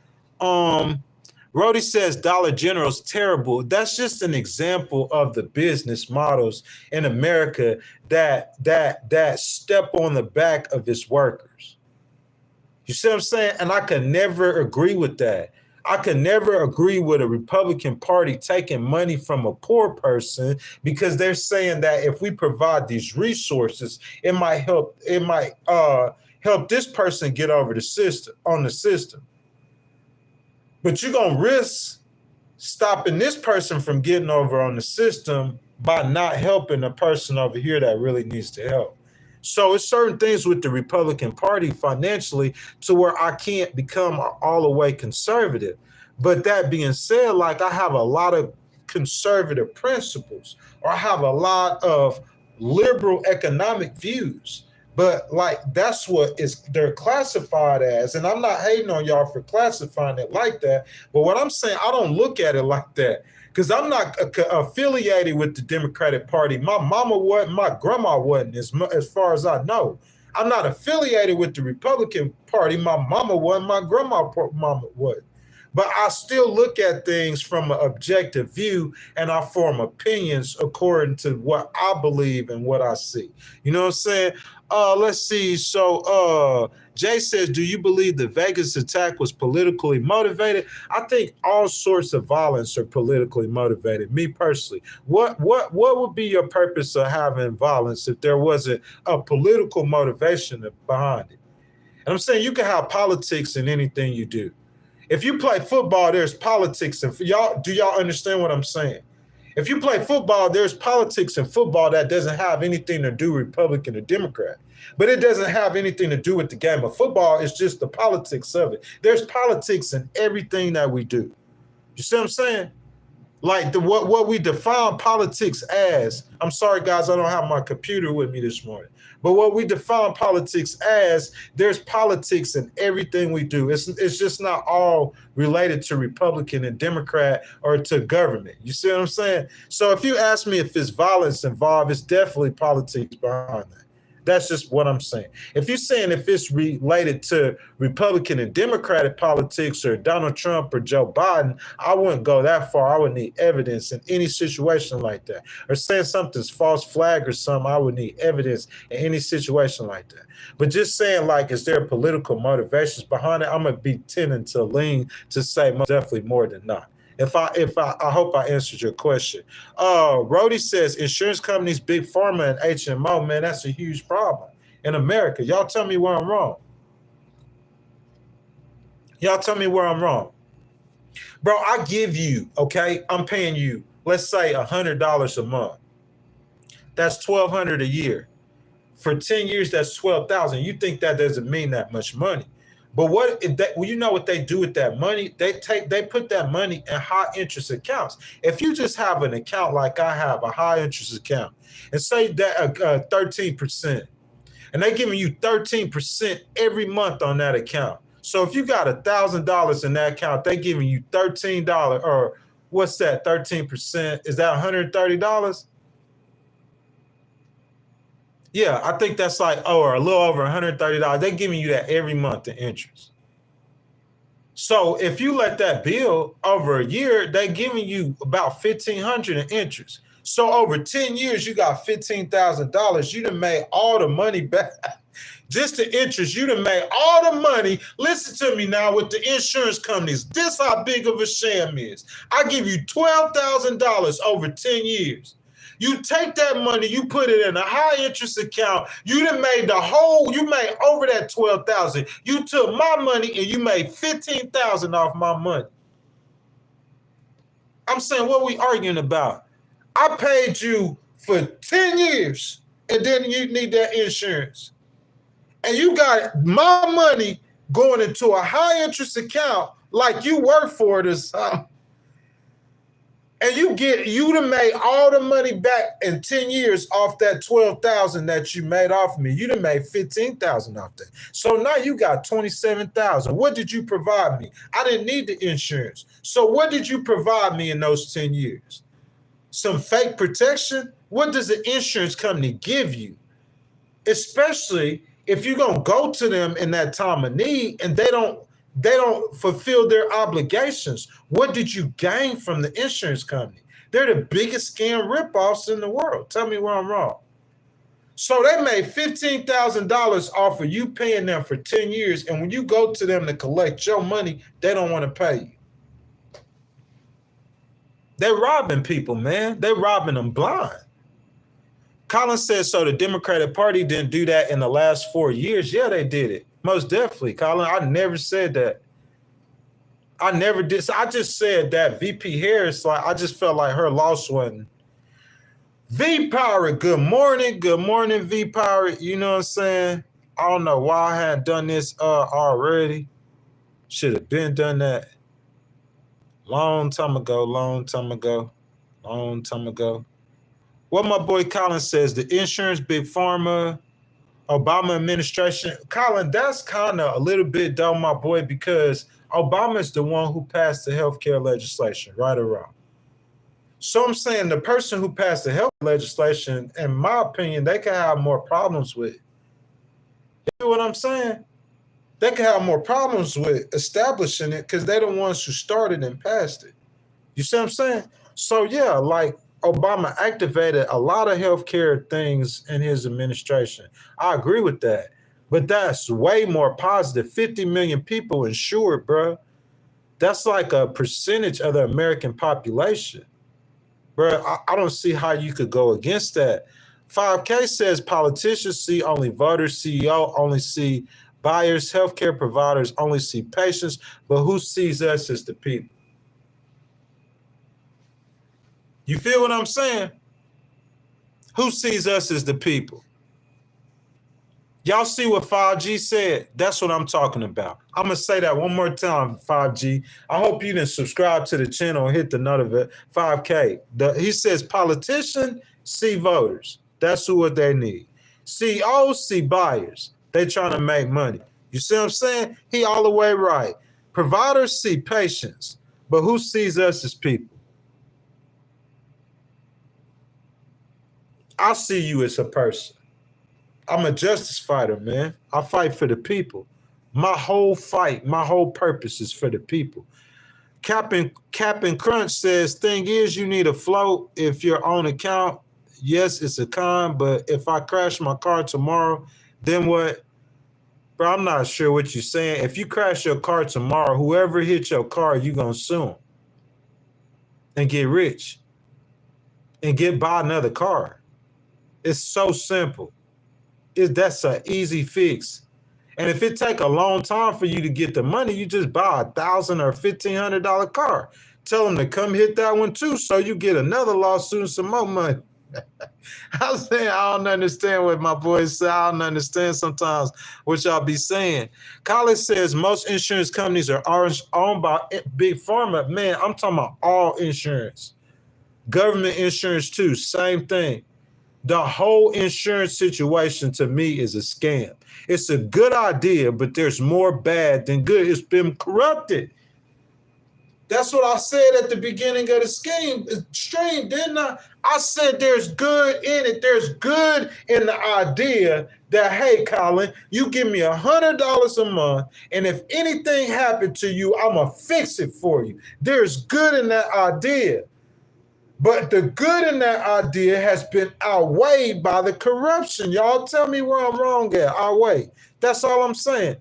Rody says Dollar General's terrible. That's just an example of the business models in America that step on the back of its workers. You see what I'm saying? And I can never agree with that. I can never agree with a Republican Party taking money from a poor person because they're saying that if we provide these resources, it might help this person get over the system. But you're going to risk stopping this person from getting over on the system by not helping the person over here that really needs to help. So it's certain things with the Republican Party financially to where I can't become all the way conservative. But that being said, like, I have a lot of conservative principles, or I have a lot of liberal economic views. But like that's what they're classified as. And I'm not hating on y'all for classifying it like that. But what I'm saying, I don't look at it like that because I'm not affiliated with the Democratic Party. My mama wasn't, my grandma wasn't, as far as I know. I'm not affiliated with the Republican Party. My mama wasn't, my mama wasn't. But I still look at things from an objective view and I form opinions according to what I believe and what I see. You know what I'm saying? Let's see. So Jay says, do you believe the Vegas attack was politically motivated? I think all sorts of violence are politically motivated. Me personally, what would be your purpose of having violence if there wasn't a political motivation behind it? And I'm saying you can have politics in anything you do. If you play football, there's politics, and do y'all understand what I'm saying? If you play football, there's politics in football that doesn't have anything to do with Republican or Democrat. But it doesn't have anything to do with the game of football. It's just the politics of it. There's politics in everything that we do. You see what I'm saying? Like what we define politics as, I'm sorry, guys, I don't have my computer with me this morning. But what we define politics as, there's politics in everything we do. It's just not all related to Republican and Democrat or to government. You see what I'm saying? So if you ask me if it's violence involved, it's definitely politics behind that. That's just what I'm saying. If you're saying if it's related to Republican and Democratic politics or Donald Trump or Joe Biden, I wouldn't go that far. I would need evidence in any situation like that. Or saying something's false flag or something, I would need evidence in any situation like that. But just saying like, is there political motivations behind it? I'm going to be tending to lean to say most definitely more than not. I hope I answered your question. Rody says insurance companies, big pharma, and HMO, man, that's a huge problem in America. Y'all tell me where I'm wrong. Y'all tell me where I'm wrong. Bro, I give you, okay, I'm paying you, let's say $100 a month. That's $1,200 a year. For 10 years, that's $12,000. You think that doesn't mean that much money. But you know what they do with that money? They put that money in high interest accounts. If you just have an account like I have, a high interest account, and say that 13%, and they're giving you 13% every month on that account. So if you got $1,000 in that account, they're giving you $13, or what's that? 13%? Is that $130? Yeah, I think that's like, or a little over $130. They're giving you that every month in interest. So if you let that bill over a year, they're giving you about $1,500 in interest. So over 10 years, you got $15,000. You done made all the money back. Just the interest, you done made all the money. Listen to me now with the insurance companies. This how big of a sham is. I give you $12,000 over 10 years. You take that money, you put it in a high interest account. You done made you made over that $12,000. You took my money and you made $15,000 off my money. I'm saying, what are we arguing about? I paid you for 10 years and then you need that insurance. And you got my money going into a high interest account like you work for it or something. And you done made all the money back in 10 years off that $12,000 that you made off of me. You done made $15,000 off that. So now you got $27,000. What did you provide me? I didn't need the insurance. So what did you provide me in those 10 years? Some fake protection? What does the insurance company give you? Especially if you're going to go to them in that time of need and they don't fulfill their obligations. What did you gain from the insurance company? They're the biggest scam ripoffs in the world. Tell me where I'm wrong. So they made $15,000 off of you paying them for 10 years. And when you go to them to collect your money, they don't want to pay you. They're robbing people, man. They're robbing them blind. Colin says, so the Democratic Party didn't do that in the last 4 years. Yeah, they did it. Most definitely, Colin. I never said that. I never did. I just said that VP Harris, like, I just felt like her loss wasn't. V-Power, good morning. Good morning, V-Power. You know what I'm saying? I don't know why I hadn't done this already. Should have been done that long time ago. What my boy Colin says, the insurance, big pharma, Obama administration, Colin, that's kind of a little bit dumb, my boy, because Obama is the one who passed the healthcare legislation, right or wrong. So I'm saying the person who passed the health legislation, in my opinion, they can have more problems with. You know what I'm saying? They can have more problems with establishing it because they're the ones who started and passed it. You see what I'm saying? So yeah, like Obama activated a lot of healthcare things in his administration. I agree with that. But that's way more positive. 50 million people insured, bro. That's like a percentage of the American population. Bro, I don't see how you could go against that. 5K says politicians see only voters, CEO only see buyers, healthcare providers only see patients, but who sees us as the people? You feel what I'm saying? Who sees us as the people? Y'all see what 5G said? That's what I'm talking about. I'm going to say that one more time, 5G. I hope you didn't subscribe to the channel and hit the notification. 5K. He says politicians see voters. That's what they need. CEOs see buyers. They trying to make money. You see what I'm saying? He all the way right. Providers see patients. But who sees us as people? I see you as a person. I'm a justice fighter, man. I fight for the people. My whole fight, my whole purpose is for the people. Captain Crunch says, thing is, you need a float if you're on account. Yes, it's a con, but if I crash my car tomorrow, then what? Bro, I'm not sure what you're saying. If you crash your car tomorrow, whoever hit your car, you're going to sue them and get rich and buy another car. It's so simple. That's an easy fix. And if it take a long time for you to get the money, you just buy $1,000 or $1,500 car. Tell them to come hit that one too, so you get another lawsuit and some more money. I'm saying I don't understand what my boys say. I don't understand sometimes what y'all be saying. College says most insurance companies are owned by big pharma. Man, I'm talking about all insurance. Government insurance too, same thing. The whole insurance situation to me is a scam. It's a good idea, but there's more bad than good. It's been corrupted. That's what I said at the beginning of the stream, didn't I? I said there's good in it. There's good in the idea that, hey, Colin, you give me $100 a month, and if anything happened to you, I'm going to fix it for you. There's good in that idea. But the good in that idea has been outweighed by the corruption. Y'all tell me where I'm wrong at. Outweighed. That's all I'm saying.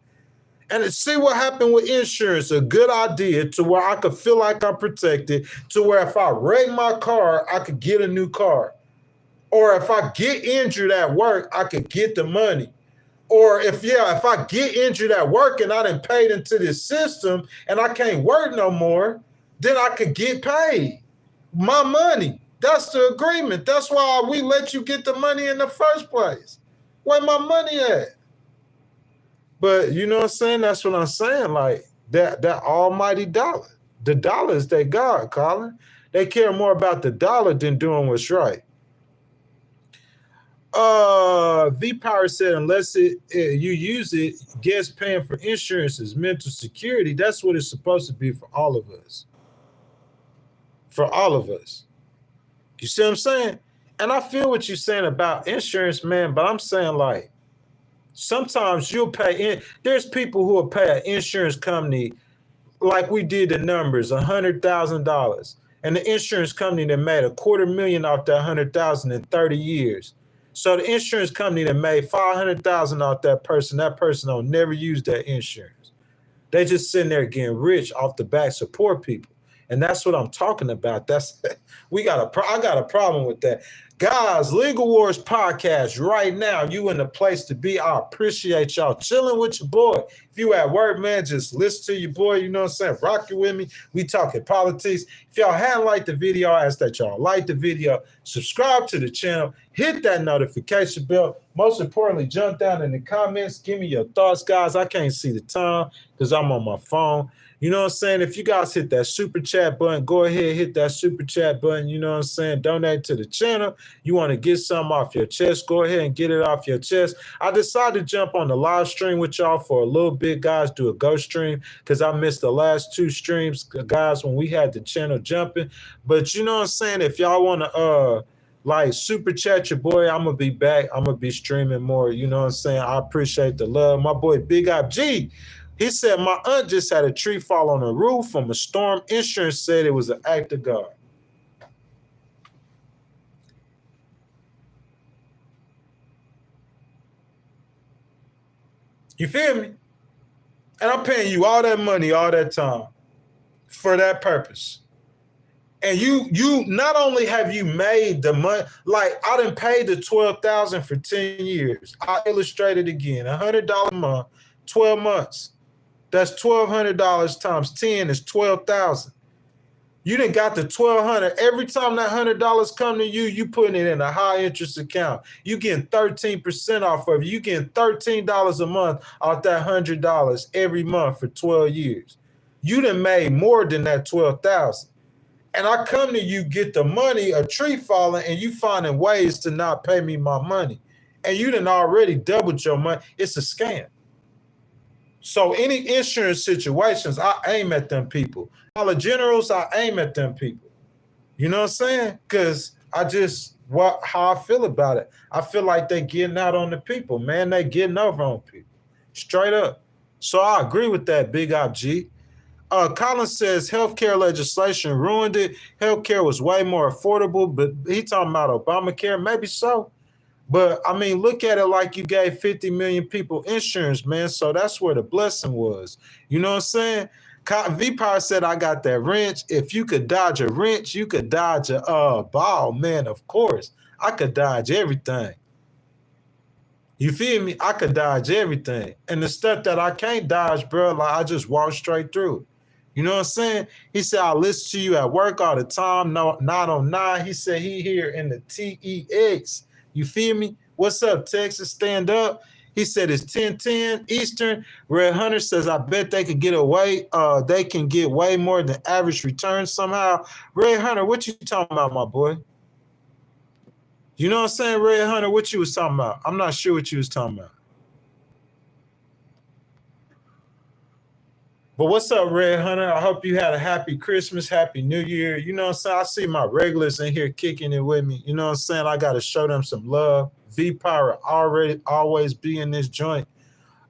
And see what happened with insurance. A good idea to where I could feel like I'm protected, to where if I wreck my car, I could get a new car. Or if I get injured at work, I could get the money. Or if I get injured at work and I done paid into this system and I can't work no more, then I could get paid. My money. That's the agreement. That's why we let you get the money in the first place. Where my money at? But you know what I'm saying? That's what I'm saying. Like that almighty dollar. The dollar is their God, Colin. They care more about the dollar than doing what's right. V-Power said, unless you use it, guess paying for insurance is mental security. That's what it's supposed to be for all of us. For all of us. You see what I'm saying? And I feel what you're saying about insurance, man, but I'm saying like sometimes you'll pay in. There's people who will pay an insurance company like we did the numbers, $100,000. And the insurance company that made $250,000 off that $100,000 in 30 years. So the insurance company that made $500,000 off that person will never use that insurance. They just sitting there getting rich off the backs of poor people. And that's what I'm talking about. I got a problem with that. Guys, Legal Wars Podcast right now. You in the place to be. I appreciate y'all chilling with your boy. If you at work, man, just listen to your boy. You know what I'm saying? Rock it with me. We talking politics. If y'all hadn't liked the video, I ask that y'all like the video. Subscribe to the channel. Hit that notification bell. Most importantly, jump down in the comments. Give me your thoughts, guys. I can't see the time because I'm on my phone. You know what I'm saying? If you guys hit that super chat button, go ahead, hit that super chat button. You know what I'm saying? Donate to the channel. You want to get something off your chest, go ahead and get it off your chest. I decided to jump on the live stream with y'all for a little bit, guys, do a ghost stream because I missed the last 2 streams, guys, when we had the channel jumping. But you know what I'm saying? If y'all want to like super chat your boy, I'm going to be back. I'm going to be streaming more. You know what I'm saying? I appreciate the love. My boy, Big Op G. He said, my aunt just had a tree fall on her roof from a storm. Insurance said it was an act of God. You feel me? And I'm paying you all that money, all that time for that purpose. And you not only have you made the money, like I done paid the $12,000 for 10 years. I illustrated again, $100 a month, 12 months. That's $1,200 times 10 is $12,000. You done got the $1,200. Every time that $100 come to you, you putting it in a high interest account. You getting 13% off of it. You getting $13 a month off that $100 every month for 12 years. You done made more than that $12,000. And I come to you, get the money, a tree falling, and you finding ways to not pay me my money. And you done already doubled your money. It's a scam. So any insurance situations, I aim at them people. Dollar Generals, I aim at them people. You know what I'm saying? Because how I feel about it. I feel like they getting out on the people, man. They getting over on people. Straight up. So I agree with that, Big Op G. Colin says healthcare legislation ruined it. Healthcare was way more affordable, but he talking about Obamacare. Maybe so. But, I mean, look at it like you gave 50 million people insurance, man. So that's where the blessing was. You know what I'm saying? V-Power said, I got that wrench. If you could dodge a wrench, you could dodge a ball. Man, of course. I could dodge everything. You feel me? I could dodge everything. And the stuff that I can't dodge, bro, like I just walk straight through it. You know what I'm saying? He said, I listen to you at work all the time. No, not on 9. He said he here in the TEX. You feel me? What's up, Texas? Stand up. He said it's 10:10 Eastern. Red Hunter says, I bet they could get away. They can get way more than average return somehow. Red Hunter, what you talking about, my boy? You know what I'm saying, Red Hunter? What you was talking about? I'm not sure what you was talking about. But what's up, Red Hunter? I hope you had a happy Christmas, happy New Year. You know what I'm saying? I see my regulars in here kicking it with me. You know what I'm saying? I got to show them some love. V-Power always be in this joint.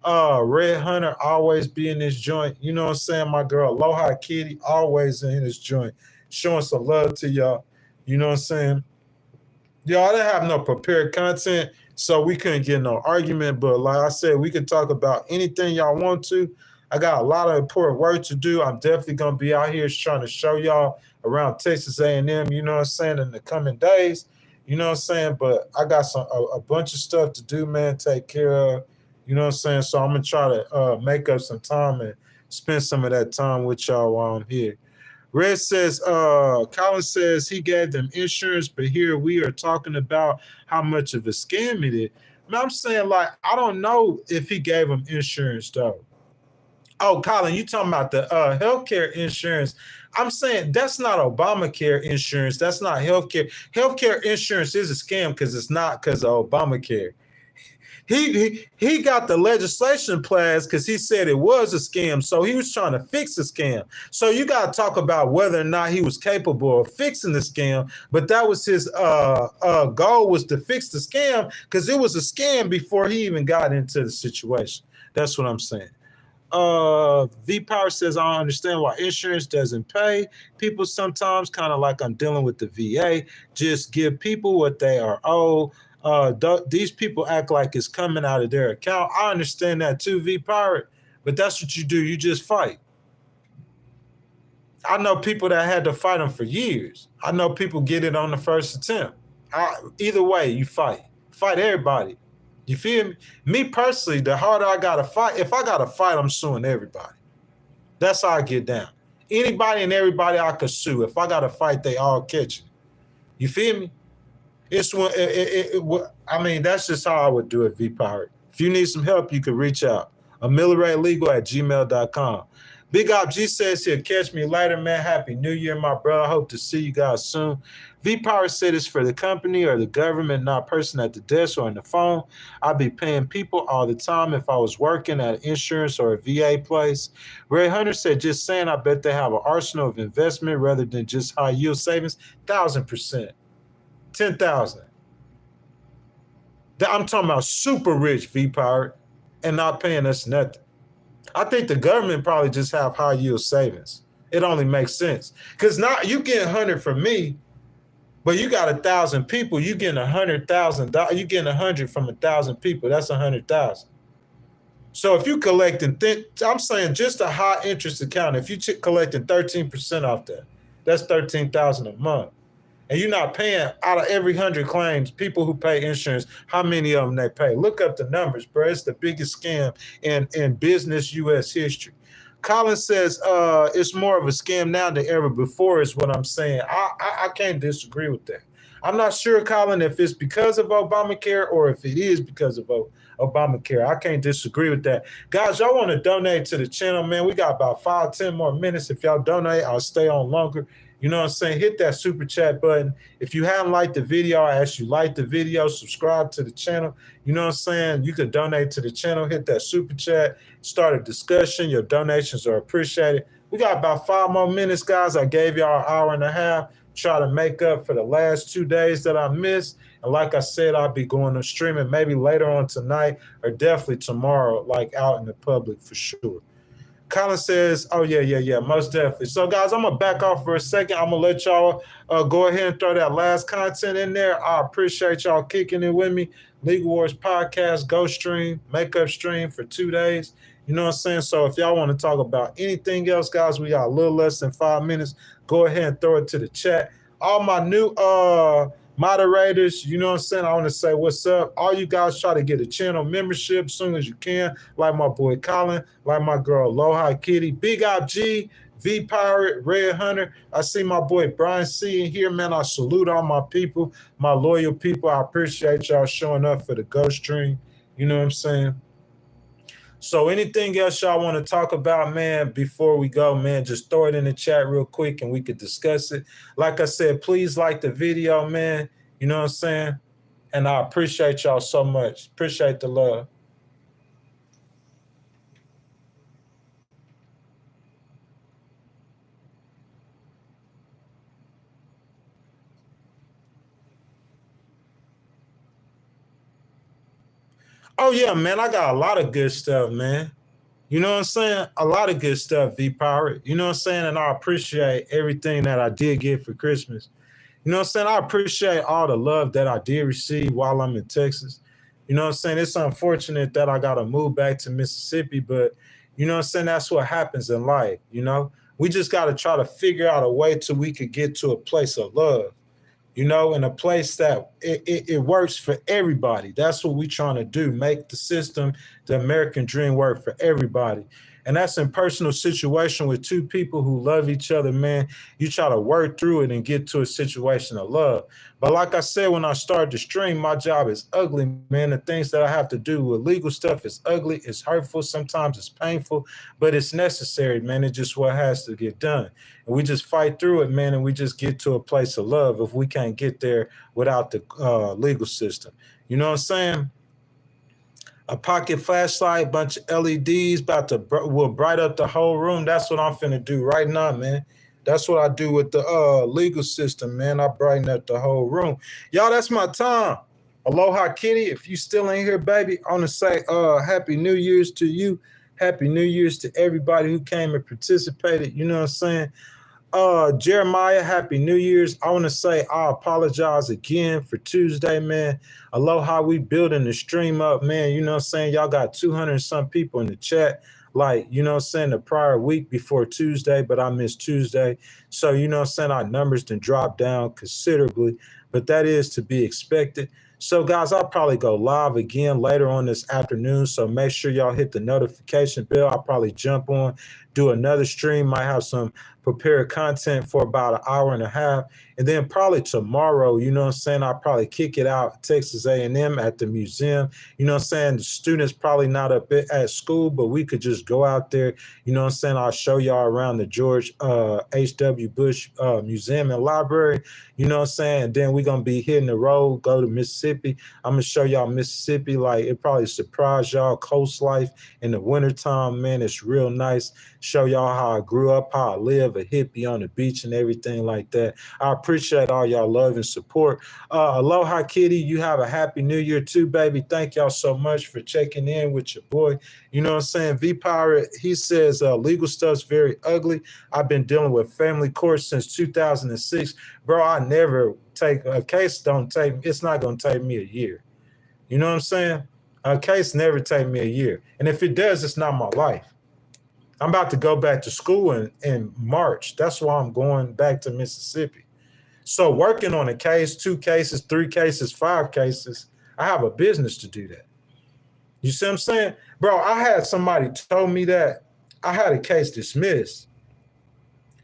Red Hunter always be in this joint. You know what I'm saying? My girl, Aloha Kitty, always in this joint. Showing some love to y'all. You know what I'm saying? Y'all didn't have no prepared content, so we couldn't get no argument. But like I said, we could talk about anything y'all want to. I got a lot of important work to do. I'm definitely going to be out here trying to show y'all around Texas A&M, you know what I'm saying, in the coming days. You know what I'm saying? But I got a bunch of stuff to do, man, take care of. You know what I'm saying? So I'm going to try to make up some time and spend some of that time with y'all while I'm here. Red says, Colin says he gave them insurance, but here we are talking about how much of a scam it is. And I'm saying, like, I don't know if he gave them insurance, though. Oh, Colin, you talking about the healthcare insurance. I'm saying that's not Obamacare insurance. That's not healthcare. Healthcare insurance is a scam because it's not because of Obamacare. He got the legislation passed because he said it was a scam. So he was trying to fix the scam. So you got to talk about whether or not he was capable of fixing the scam. But that was his goal, was to fix the scam because it was a scam before he even got into the situation. That's what I'm saying. V-Power says, I don't understand why insurance doesn't pay people sometimes, kind of like I'm dealing with the VA. Just give people what they are owed. These people act like it's coming out of their account. I understand that too, V-Pirate, but that's what you do. You just fight. I know people that had to fight them for years. I know people get it on the first attempt. Either way, you fight. Fight everybody. You feel me? Me personally, the harder I got to fight, if I got to fight, I'm suing everybody. That's how I get down. Anybody and everybody I could sue. If I got to fight, they all catch it. You feel me? It's when I mean, that's just how I would do it, V-Pirate. If you need some help, you can reach out. AmeliorAteLegal@gmail.com. Big Op G says he'll catch me later, man. Happy New Year, my brother. I hope to see you guys soon. V Power said it's for the company or the government, not person at the desk or on the phone. I'd be paying people all the time if I was working at an insurance or a VA place. Ray Hunter said, just saying, I bet they have an arsenal of investment rather than just high yield savings. 1,000%. 10,000. I'm talking about super rich V Power and not paying us nothing. I think the government probably just have high yield savings. It only makes sense. Because now you get 100 from me, but you got 1,000 people, you getting $100,000. You getting 100 from 1,000 people. That's 100,000. So if you collecting, I'm saying just a high interest account, if you collecting 13% off that, that's 13,000 a month. And you're not paying out of every 100 claims, people who pay insurance, how many of them they pay? Look up the numbers, bro. It's the biggest scam in business U.S. history. Colin says it's more of a scam now than ever before is what I'm saying. I can't disagree with that. I'm not sure, Colin, if it's because of Obamacare or if it is because of Obamacare. I can't disagree with that. Guys, y'all want to donate to the channel, man. We got about 5-10 more minutes. If y'all donate, I'll stay on longer. You know what I'm saying? Hit that super chat button. If you haven't liked the video, I ask you like the video, subscribe to the channel. You know what I'm saying? You can donate to the channel, hit that super chat, start a discussion. Your donations are appreciated. We got about 5 more minutes, guys. I gave y'all an hour and a half. Try to make up for the last 2 days that I missed. And like I said, I'll be going to streaming maybe later on tonight or definitely tomorrow, like out in the public for sure. Colin says, oh, yeah, most definitely. So, guys, I'm going to back off for a second. I'm going to let y'all go ahead and throw that last content in there. I appreciate y'all kicking it with me. Legal Wars Podcast, Ghoststream, Makeup Stream for 2 days. You know what I'm saying? So if y'all want to talk about anything else, guys, we got a little less than 5 minutes. Go ahead and throw it to the chat. All my new moderators, you know what I'm saying? I want to say what's up. All you guys try to get a channel membership as soon as you can, like my boy Colin, like my girl Aloha Kitty, Big Op G, V Pirate, Red Hunter. I see my boy Brian C in here, man. I salute all my people, my loyal people. I appreciate y'all showing up for the Ghoststream. You know what I'm saying? So anything else y'all want to talk about, man, before we go, man, just throw it in the chat real quick and we could discuss it. Like I said, please like the video, man. You know what I'm saying? And I appreciate y'all so much. Appreciate the love. Oh, yeah, man, I got a lot of good stuff, man. You know what I'm saying? A lot of good stuff, V Power. You know what I'm saying? And I appreciate everything that I did get for Christmas. You know what I'm saying? I appreciate all the love that I did receive while I'm in Texas. You know what I'm saying? It's unfortunate that I got to move back to Mississippi, but you know what I'm saying? That's what happens in life, you know? We just got to try to figure out a way till we could get to a place of love, you know, in a place that it works for everybody. That's what we're trying to do, make the system, the American dream work for everybody. And that's in personal situation with two people who love each other, man. You try to work through it and get to a situation of love. But like I said, when I started the stream, my job is ugly, man. The things that I have to do with legal stuff is ugly, it's hurtful, sometimes it's painful, but it's necessary, man. It's just what has to get done. And we just fight through it, man, and we just get to a place of love if we can't get there without the legal system. You know what I'm saying? A pocket flashlight, bunch of LEDs, will bright up the whole room. That's what I'm finna do right now, man. That's what I do with the legal system, man. I brighten up the whole room. Y'all, that's my time. Aloha Kitty, if you still ain't here, baby, I want to say Happy New Year's to you. Happy New Year's to everybody who came and participated. You know what I'm saying? Jeremiah, Happy New Year's. I want to say I apologize again for Tuesday, man. Aloha, we building the stream up, man. You know what I'm saying? Y'all got 200 and some people in the chat. Like, you know what I'm saying, the prior week before Tuesday, but I missed Tuesday. So, you know what I'm saying, our numbers done dropped down considerably, but that is to be expected. So, guys, I'll probably go live again later on this afternoon. So make sure y'all hit the notification bell. I'll probably jump on, do another stream, might have some prepared content for about an hour and a half. And then probably tomorrow, you know what I'm saying, I'll probably kick it out at Texas A&M at the museum. You know what I'm saying? The students probably not up at school, but we could just go out there. You know what I'm saying? I'll show y'all around the George H.W. Bush Museum and Library. You know what I'm saying? And then we're going to be hitting the road, go to Mississippi. I'm going to show y'all Mississippi. Like, it probably surprise y'all. Coast life in the wintertime, man, it's real nice. Show y'all how I grew up, how I live, a hippie on the beach and everything like that. I appreciate all y'all love and support. Aloha, Kitty. You have a happy new year too, baby. Thank y'all so much for checking in with your boy. You know what I'm saying? V-Pirate, he says legal stuff's very ugly. I've been dealing with family court since 2006. Bro, I never take a case. It's not going to take me a year. You know what I'm saying? A case never take me a year. And if it does, it's not my life. I'm about to go back to school in March. That's why I'm going back to Mississippi. So working on a case, 2 cases, 3 cases, 5 cases, I have a business to do that. You see what I'm saying? Bro, I had somebody told me that I had a case dismissed.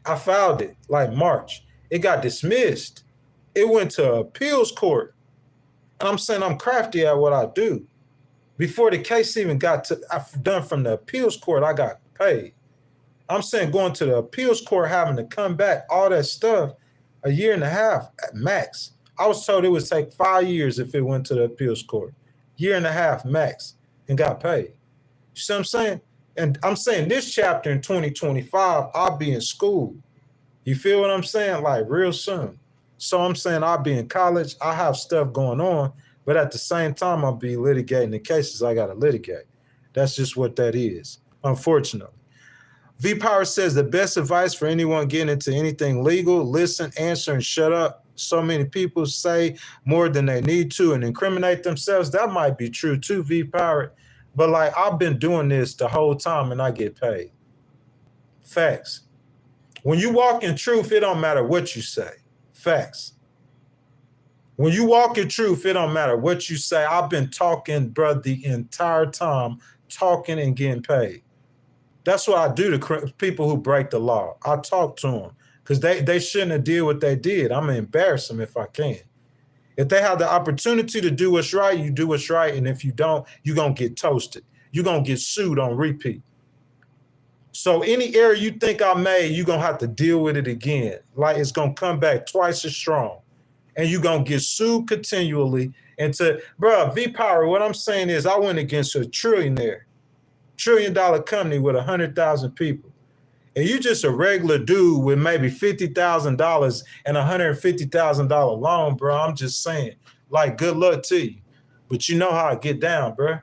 I filed it like March. It got dismissed. It went to appeals court. And I'm saying I'm crafty at what I do. Before the case even got to, I've done from the appeals court, I got paid. I'm saying going to the appeals court, having to come back, all that stuff, a year and a half at max. I was told it would take 5 years if it went to the appeals court. Year and a half max, and got paid. You see what I'm saying? And I'm saying this chapter in 2025, I'll be in school. You feel what I'm saying? Like real soon. So I'm saying I'll be in college. I have stuff going on, but at the same time, I'll be litigating the cases I got to litigate. That's just what that is, unfortunately. V-Power says the best advice for anyone getting into anything legal, listen, answer, and shut up. So many people say more than they need to and incriminate themselves. That might be true too, V-Power. But like, I've been doing this the whole time and I get paid. Facts. When you walk in truth, it don't matter what you say. Facts. When you walk in truth, it don't matter what you say. I've been talking, bro, the entire time, talking and getting paid. That's what I do to people who break the law. I talk to them because they shouldn't have did what they did. I'm going to embarrass them if I can. If they have the opportunity to do what's right, you do what's right. And if you don't, you're going to get toasted. You're going to get sued on repeat. So any error you think I made, you're going to have to deal with it again. Like it's going to come back twice as strong. And you're going to get sued continually. Bro, V-Power, what I'm saying is I went against a trillionaire. $1 trillion company with 100,000 people. And you just a regular dude with maybe $50,000 and $150,000 loan, bro. I'm just saying, like, good luck to you. But you know how I get down, bro.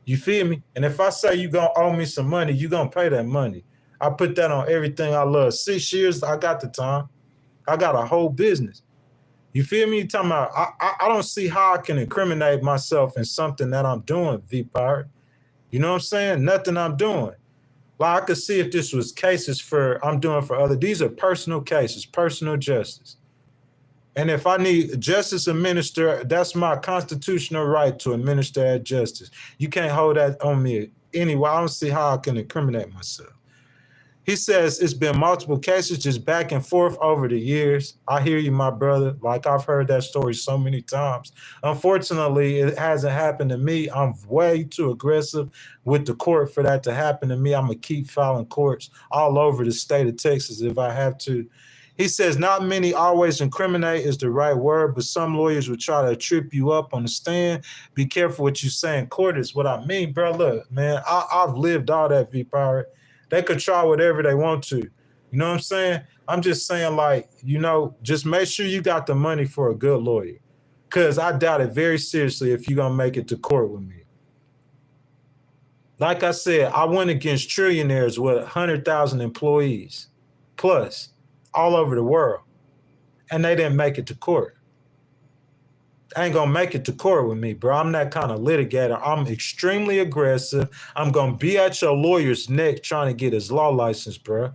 You feel me? And if I say you gonna owe me some money, you gonna pay that money. I put that on everything I love. 6 years, I got the time. I got a whole business. You feel me? You're talking about, I don't see how I can incriminate myself in something that I'm doing, V-Pirate. You know what I'm saying? Nothing I'm doing. Like I could see if this was cases I'm doing for other. These are personal cases, personal justice. And if I need justice administered, that's my constitutional right to administer that justice. You can't hold that on me anyway. I don't see how I can incriminate myself. He says it's been multiple cases just back and forth over the years. I hear you, my brother. Like I've heard that story so many times. Unfortunately, it hasn't happened to me. I'm way too aggressive with the court for that to happen to me. I'm going to keep filing courts all over the state of Texas if I have to. He says not many always incriminate is the right word, but some lawyers will try to trip you up on the stand. Be careful what you say in court is what I mean, bro. Look, man, I've lived all that, V-Power. They could try whatever they want to. You know what I'm saying? I'm just saying, like, you know, just make sure you got the money for a good lawyer. Because I doubt it very seriously if you're going to make it to court with me. Like I said, I went against trillionaires with 100,000 employees plus all over the world. And they didn't make it to court. Ain't gonna make it to court with me, bro. I'm that kind of litigator. I'm extremely aggressive. I'm gonna be at your lawyer's neck trying to get his law license, bro.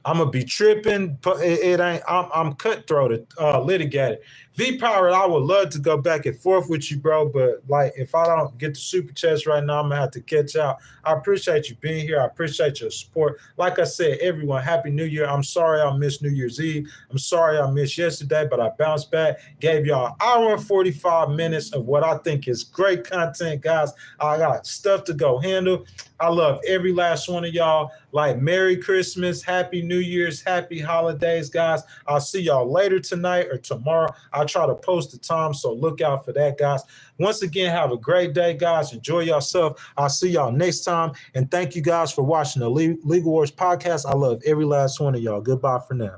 I'm gonna be tripping, but it ain't. I'm cutthroat, litigated. V Power, I would love to go back and forth with you, bro. But like, if I don't get the super chats right now, I'm gonna have to catch out. I appreciate you being here. I appreciate your support. Like I said, everyone, Happy New Year. I'm sorry I missed New Year's Eve. I'm sorry I missed yesterday, but I bounced back. Gave y'all an hour and 45 minutes of what I think is great content, guys. I got stuff to go handle. I love every last one of y'all. Like, Merry Christmas, Happy New Year's, Happy Holidays, guys. I'll see y'all later tonight or tomorrow. I'll try to post the time, so look out for that, guys. Once again, have a great day, guys. Enjoy yourself. I'll see y'all next time. And thank you guys for watching the Legal Wars podcast. I love every last one of y'all. Goodbye for now.